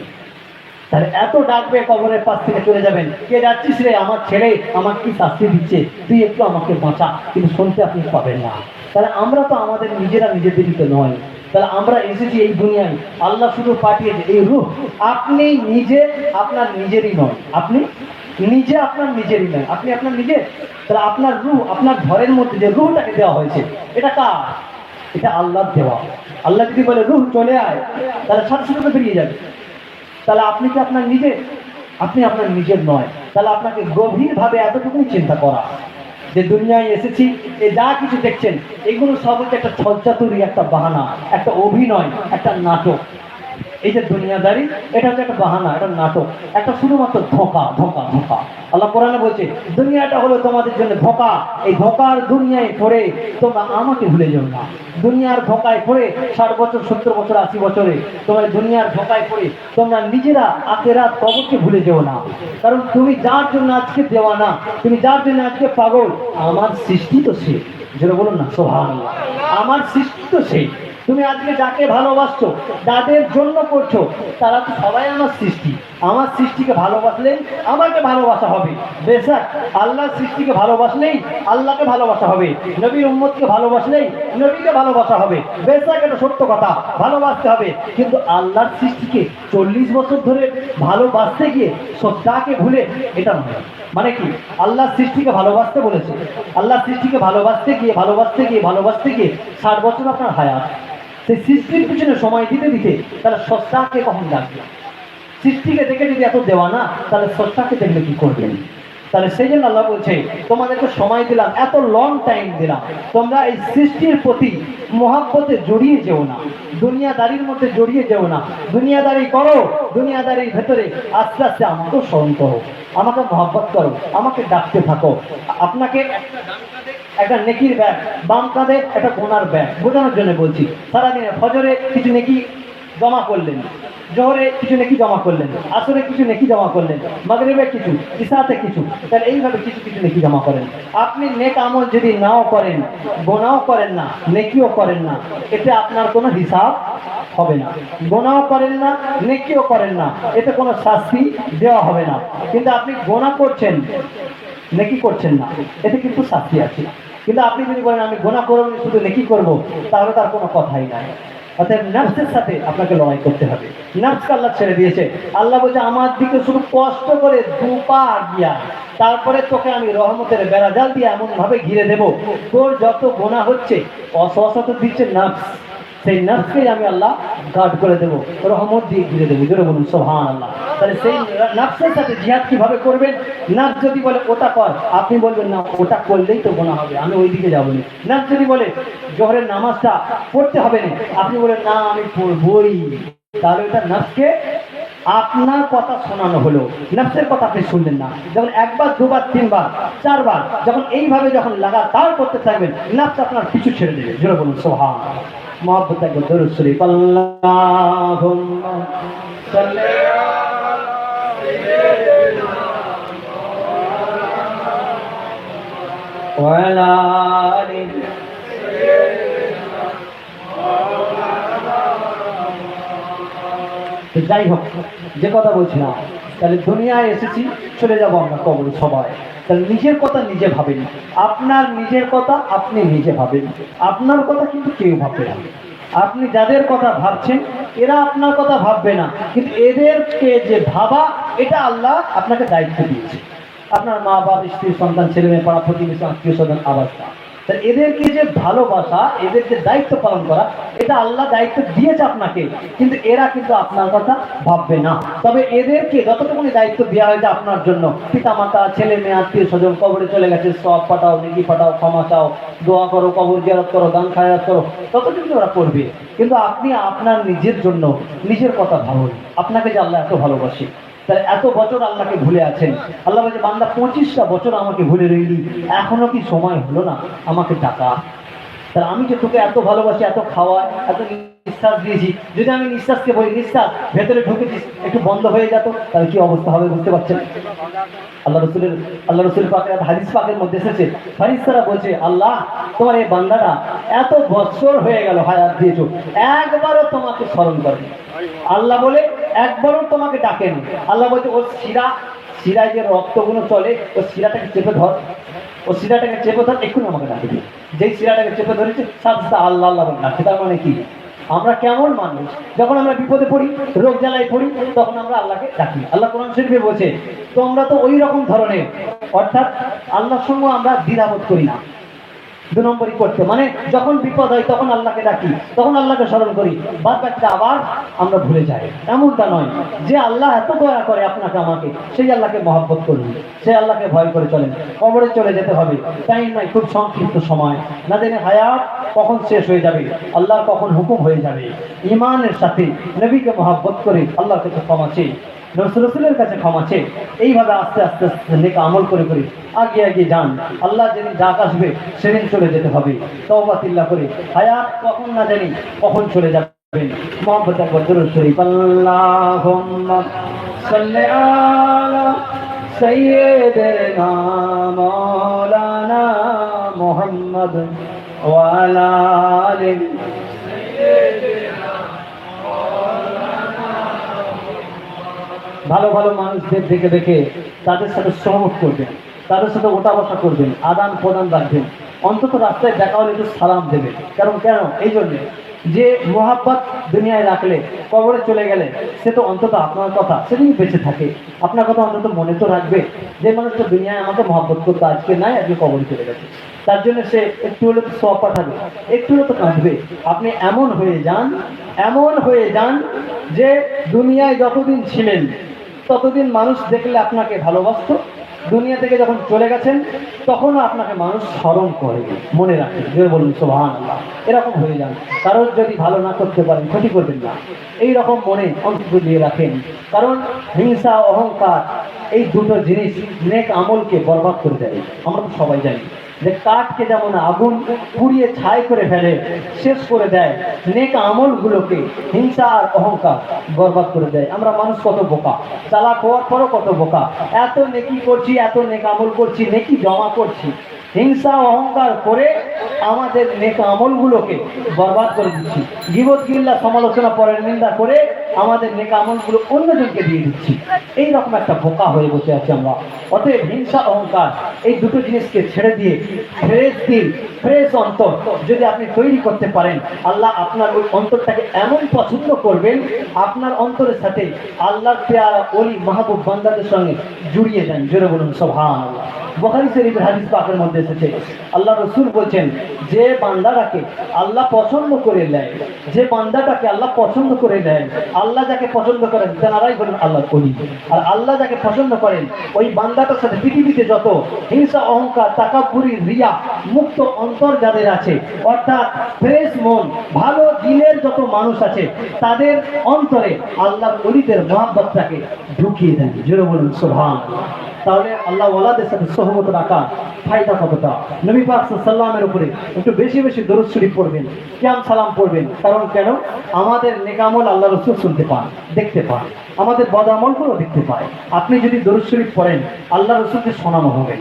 A: তাহলে এত ডাকবে কবরের পাশ থেকে চলে যাবেন, কে যাচ্ছিস রে, আমার ছেলে আমার কি শাস্তি দিচ্ছে, তুই একটু আমাকে বাঁচা, কিন্তু শুনতে আপনি পাবেন না। তাহলে আমরা তো আমাদের নিজেরা নিজেদেরই তো নয়, তাহলে আমরা এসেছি এই দুনিয়ায়, আল্লাহ শুধু পাঠিয়েছে এই রূহ। আপনি নিজে আপনার নিজেরই নয়, আপনি নিজে আপনার নিজেরই নয়, আপনি আপনার নিজের। তাহলে আপনার রূহ, আপনার ঘরের মধ্যে যে রূহটাকে দেওয়া হয়েছে এটা কার? এটা আল্লাহর দেওয়া। আল্লাহ যদি বলে রূহ চলে আয়, তাহলে সাথে সাথে বেরিয়ে যাবে। তাহলে আপনি কি আপনার নিজে? আপনি আপনার নিজের নয়। তাহলে আপনাকে গভীরভাবে এতটুকুই চিন্তা করা যে দুনিয়ায় এসেছি, এ যা কিছু দেখছেন এগুলো সব হচ্ছে একটা ছলচাতুরি, একটা বাহানা, একটা অভিনয়, একটা নাটক। এই যে দুনিয়াদারি, এটা হচ্ছে একটা বাহানা, একটা নাটক, একটা শুধুমাত্র ধোঁকা ধোঁকা ধোঁকা। আল্লাহ কোরআনে বলছে দুনিয়াটা হলো তোমাদের জন্য ধোঁকা, এই ধোঁকার দুনিয়ায় পড়ে তোমরা আমাকে ভুলে যাও না। দুনিয়ার ধোঁকায় পড়ে 60 বছর 70 বছর 80 বছরে তোমার দুনিয়ার ধোঁকায় পড়ে তোমরা নিজেরা আখেরাত কবরকে ভুলে যেও না। কারণ তুমি যার জন্য আজকে দেওয়া না, তুমি যার জন্য আজকে পাগল, আমার সৃষ্টি তো সে। যেটা বলুন না সুবহানাল্লাহ, আমার সৃষ্টি তো সেই। তুমি আজকে যাকে ভালোবাসছো, যাদের জন্য করছো, তারা তো সবাই আমার সৃষ্টি। আমার সৃষ্টিকে ভালোবাসলেই আমাকে ভালোবাসা হবে। বেশক আল্লাহর সৃষ্টিকে ভালোবাসলেই আল্লাহকে ভালোবাসা হবে, নবীর উম্মতকে ভালোবাসলেই নবীকে ভালোবাসা হবে। বেশক এটা সত্য কথা, ভালোবাসতে হবে। কিন্তু আল্লাহর সৃষ্টিকে 40 বছর ধরে ভালোবাসতে গিয়ে শ্রদ্ধাকে ভুলে, এটা নয়। মানে কি? আল্লাহর সৃষ্টিকে ভালোবাসতে বলেছে, আল্লাহর সৃষ্টিকে ভালোবাসতে গিয়ে 60 বছর আপনার হায়াত। সেই সৃষ্টির পিছনে সময় দিতে দিতে তাহলে স্রষ্টাকে কখন ডাকবে? সৃষ্টিকে দেখে যদি এত দেওয়া না, তাহলে স্রষ্টাকে দেখলে কি করবেন? তাহলে সেই জন্য আল্লাহ বলছে তোমাদেরকে সময় দিলাম, এত লং টাইম দিলাম, তোমরা এই সৃষ্টির প্রতি মহাব্বতে জড়িয়ে যেও না, দুনিয়াদারির মধ্যে জড়িয়ে যেও না। দুনিয়াদারি করো, দুনিয়াদারির ভেতরে আস্তে আস্তে আমাকেও স্মরণ করো, আমাকে মহাব্বত করো, আমাকে ডাকতে থাকো। আপনাকে একটা নেকির ব্যাগ, বাম কাঁধে একটা গোনার ব্যাগ, বোঝানোর জন্য বলছি। সারাদিনে ফজরে কিছু নেকি জমা করলেন, জোহরে কিছু নেকি জমা করলেন, আসরে কিছু নেকি জমা করলেন, মাগরিবে কিছু, ইশাতে কিছু, তাহলে এইভাবে কিছু কিছু নেকি জমা করেন। আপনি নেক আমল যদি নাও করেন, গোনাও করেন না, নেকিও করেন না, এতে আপনার কোনো হিসাব হবে না। গোনাও করেন না, নেকিও করেন না, এতে কোনো শাস্তি দেওয়া হবে না। কিন্তু আপনি গোনা করছেন, নেকি করছেন না, এতে কিন্তু শাস্তি আছে। কিন্তু আপনি যদি বলেন আমি গোনা করবো শুধু নেকি করবো, তাহলে তার কোনো কথাই নাই। অর্থাৎ নফসের সাথে আপনাকে লড়াই করতে হবে। নফসকে আল্লাহ ছেড়ে দিয়েছে। আল্লাহ বলছে আমার দিকে শুধু কষ্ট করে 2 পা আগিয়া, তারপরে তোকে আমি রহমতের বেড়াজাল দিয়ে এমন ভাবে ঘিরে দেব, তোর যত গোনা হচ্ছে অসহসত দিচ্ছে নফস, সেই নফসকেই আমি আল্লাহ গার্ড করে দেবো, রহমত দিয়ে ঘিরে দেবো। জোরে বলুন সুবহানাল্লাহ। তাহলে সেই নফসের সাথে জিহাদ কিভাবে করবেন? নফস যদি বলে ওটা কর, আপনি বলবেন না ওটা করলেই তো গোনা হবে, আমি ওই দিকে যাবো না। নফস যদি বলে জোহরের নামাজটা পড়তে হবে না, আপনি বলেন না আমি পড়বই, তাহলে ওটা নফসকে আপনার কথা শোনানো হলো, নফসের কথা আপনি শুনলেন না। যখন 1 বার 2 বার 3 বার 4 বার যখন এইভাবে যখন লাগাতার করতে থাকবেন, নফস আপনার পিছু ছেড়ে দেবে। জোরে বলুন সুবহানাল্লাহ। मोहब्बत को दरूद शरीफ अल्लाहुम्मा सल्ली अला आलि तो যাই হোক, যে কথা বলছিলাম, তাহলে দুনিয়ায় এসেছি, চলে যাব আমরা কবরে সবাই। তাহলে নিজের কথা নিজে ভাবেন, আপনার নিজের কথা আপনি নিজে ভাবেন, আপনার কথা কিন্তু কেউ ভাবে না। আপনি যাদের কথা ভাবছেন এরা আপনার কথা ভাববে না, কিন্তু এদেরকে যে ভাবা এটা আল্লাহ আপনাকে দায়িত্ব দিয়েছে। আপনার মা বাবা, স্ত্রী, সন্তান, ছেলে মেয়ে, পাড়া প্রতিবেশী, আত্মীয় স্বজন, আবাসটা, এদেরকে যে ভালোবাসা, এদের যে দায়িত্ব পালন করা, এটা আল্লাহ দায়িত্ব দিয়েছে আপনাকে, কিন্তু এরা কিন্তু আপনার কথা ভাববে না। তবে এদেরকে যতটুকুনি দায়িত্ব দেওয়া হয়েছে আপনার জন্য, পিতা মাতা, ছেলে মেয়ে, আত্মীয় স্বজন কবরে চলে গেছে, সব পাঠাও, নেকি পাঠাও, ক্ষমা চাও, দোয়া করো, কবর জিয়ারত করো, দান খায়রাত করো, ততটুকু ওরা করবে। কিন্তু আপনি আপনার নিজের জন্য নিজের কথা ভাবুন, আপনাকে যে আল্লাহ এত ভালোবাসে, তাহলে এত বছর আল্লাহকে ভুলে আছেন। আল্লাহ বলছে, বান্দা 25টা বছর আমাকে ভুলে রইলি, এখনো কি সময় হলো না আমাকে ডাকা? তাহলে আমি যে তোকে এত ভালোবাসি, এত খাওয়াই, এত নিঃশ্বাস দিয়েছি, যদি আমি নিঃশ্বাসকে বলি নিঃশ্বাস ভেতরে ঢুকেছিস একটু বন্ধ হয়ে যেত, তাহলে কি অবস্থা হবে বুঝতে পারছেন? আল্লাহ রসুল পাকের হাদিস পাকের মধ্যে এসেছে, ফেরেশতারা বলছে, আল্লাহ তোমার এই বান্দাটা এত বছর হয়ে গেল হায়াত দিয়েছো, একবারও তোমাকে স্মরণ করেনি। আল্লাহ বলে একবারও তোমাকে ডাকেনি। আল্লাহ বলছে, ওর শিরায় যে রক্তগুলো চলে, ও শিরাটাকে চেপে ধর, ও শিরাটাকে চেপে ধর, এক্ষুনি আমাকে ডাকে দিই। যেই শিরাটাকে চেপে ধরেছে সাথে আল্লাহ আল্লাহ ডাকে। তার মানে কি? আমরা কেমন মানুষ, যখন আমরা বিপদে পড়ি, রোগ জ্বালায় পড়ি, তখন আমরা আল্লাহকে ডাকি। আল্লাহ কোরআন শরীফে বলছে, তোমরা তো ওই রকম ধরনের, অর্থাৎ আল্লাহর সঙ্গে আমরা দ্বিধাবোধ করি না। 2 নম্বরই করতে, মানে যখন বিপদ হয় তখন আল্লাহকে ডাকি, তখন আল্লাহকে স্মরণ করি, বাদ বাকিটা আবার আমরা ভুলে যাই। এমনটা নয় যে আল্লাহ এত দয়া করে আপনাকে আমাকে, সেই আল্লাহকে মহব্বত করুন, সেই আল্লাহকে ভয় করে চলেন। কবরে চলে যেতে হবে, টাইম নাই, খুব সংক্ষিপ্ত সময়, না জেনে হায়াত কখন শেষ হয়ে যাবে, আল্লাহর কখন হুকুম হয়ে যাবে। ইমানের সাথে নবীকে মহব্বত করে আল্লাহর কাছে ক্ষমা চেয়ে, রসুলের কাছে ক্ষমা চেয়ে, এইভাবে আস্তে আস্তে আস্তে নেক আমল করে করে আগে যান। আল্লাহ যেদিন ডাক আসবে সেদিন চলে যেতে হবে, তওবা তিল্লাহ করে। হায়াত কখন না জানি কখন চলে যাবেন। মুহাব্বত একবার দরুদ শরীফ, আল্লাহুম্মা সাল্লি আলা সাইয়্যিদিনা মাওলানা মুহাম্মদ ওয়া আলা আলি ভালো ভালো মানুষদের দেখে দেখে তাদের সাথে সহমত করবেন, তাদের সাথে ওঠা বসা করবেন, আদান প্রদান রাখবেন, অন্তত রাস্তায় দেখা হলে একটু সালাম দেবেন। কারণ কেন? এই জন্যে যে মোহাব্বত দুনিয়ায় রাখলে, কবরে চলে গেলে সে তো অন্তত আপনার কথা সেদিন বেঁচে থাকে, আপনার কথা অন্তত মনে তো রাখবে। যে মানুষটা দুনিয়ায় আমাকে মহব্বত করতো, আজকে নাই, আজকে কবরে চলে গেছে, তার জন্য সে একটু হলে তো সওয়াব পাঠাবে, একটু হলে তো কাঁদবে। আপনি এমন হয়ে যান যে দুনিয়ায় যতদিন ছিলেন ততদিন মানুষ দেখলে আপনাকে ভালোবাসত, দুনিয়া থেকে যখন চলে গেছেন তখনও আপনাকে মানুষ স্মরণ করে, মনে রাখে। যে বলুন সুবহানাল্লাহ। এরকম হয়ে যান। কারোর যদি ভালো না করতে পারেন, ক্ষতি করবেন না, এইরকম মনে অন্তত দিয়ে রাখেন। কারণ হিংসা, অহংকার, এই দুটো জিনিস নেক আমলকে বরবাদ করে দেয়। আমরা তো সবাই জানি যে কাঠকে যেমন আগুন পুড়িয়ে ছাই করে ফেলে, শেষ করে দেয়, নেক আমলগুলোকে হিংসা আর অহংকার বরবাদ করে দেয়। আমরা মানুষ কত বোকা, চালাক হওয়ার পরও কত বোকা। এত নেকি করছি, এত নেক আমল করছি, নেকি জমা করছি, হিংসা অহংকার করে আমাদের নেক আমলগুলোকে বরবাদ করে দিচ্ছি। গীবত, গিল্লা, সমালোচনা, পরের নিন্দা করে আমাদের নেক আমলগুলো অন্যজনকে দিয়ে দিচ্ছি। এইরকম একটা বোকা হয়ে বসে আছি আমরা। অতএব হিংসা, অহংকার এই দুটো জিনিসকে ছেড়ে দিয়ে ফ্রেশ দিল, ফ্রেশ অন্তর যদি আপনি তৈরি করতে পারেন, আল্লাহ আপনার ওই অন্তরটাকে এমন পছন্দ করবেন, আপনার অন্তরের সাথে আল্লাহর পেয়ারা ওলি মাহবুব বান্দাদের সঙ্গে জুড়িয়ে দেন। জোরে বলুন সুবহানাল্লাহ। বুখারী শরীফের হাদিস পাকের মধ্যে এসেছে, আল্লাহ রাসূল বলছেন, যে বান্দাটাকে আল্লাহ পছন্দ করে নেয়, যে বান্দাটাকে আল্লাহ পছন্দ করে নেয়, আল্লাহ যাকে পছন্দ করেন তেনারাই হলেন আল্লাহর ওলি। আর আল্লাহ যাকে পছন্দ করেন ওই বান্দাটার সাথে পৃথিবীতে যত হিংসা, অহংকার, তাকাব্বুরি, রিয়া মুক্ত অন্তর যাদের আছে, অর্থাৎ ফ্রেশ মন, ভালো দিলের যত মানুষ আছে, তাদের অন্তরে আল্লাহর ওলিদের মহব্বতটাকে ঢুকিয়ে দেন। জোরে বলুন সুবহানাল্লাহ। তাহলে আল্লাহ ওয়ালাদের সাথে সহমত রাখা ফায়দা কতটা? নবী পাক সাল্লাল্লাহু আলাইহি ওয়াসাল্লামের উপরে একটু বেশি বেশি দরুদ শরীফ পড়বেন, কিয়াম সালাম পড়বেন। কারণ কেন? আমাদের নেক আমল আল্লাহ রাসূল শুনতে পান, দেখতে পান, আমাদের বদ আমলগুলো দেখতে পায়। আপনি যদি দরুদ শরীফ পড়েন, আল্লাহ রাসূলকে শোনানো হবে।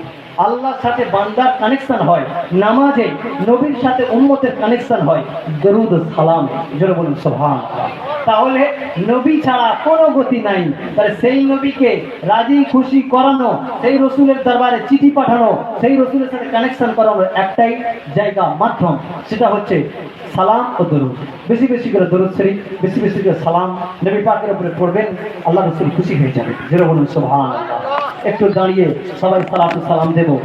A: আল্লাহর সাথে বান্দার কানেকশন হয় নামাজে, নবীর সাথে উম্মতের কানেকশন হয় দরুদ ও সালাম। জোরে বলুন সুবহানাল্লাহ। তাহলে নবী ছাড়া কোনো গতি নাই। তাহলে সেই নবীকে রাজি খুশি করানো, সেই রসুলের দরবারে চিঠি পাঠানো, সেই রসুলের সাথে কানেকশন করানোর একটাই জায়গা, মাধ্যম, সেটা হচ্ছে সালাম ও দরুদ। বেশি বেশি করে দরুদ শরীফ, বেশি বেশি করে সালাম নবী পাকের উপরে পড়বেন, আল্লাহ রসুল খুশি হয়ে যাবে। যেটা বলুন সুবহানাল্লাহ। একটু দাঁড়িয়ে সবাই সালাতু সালাম দেব।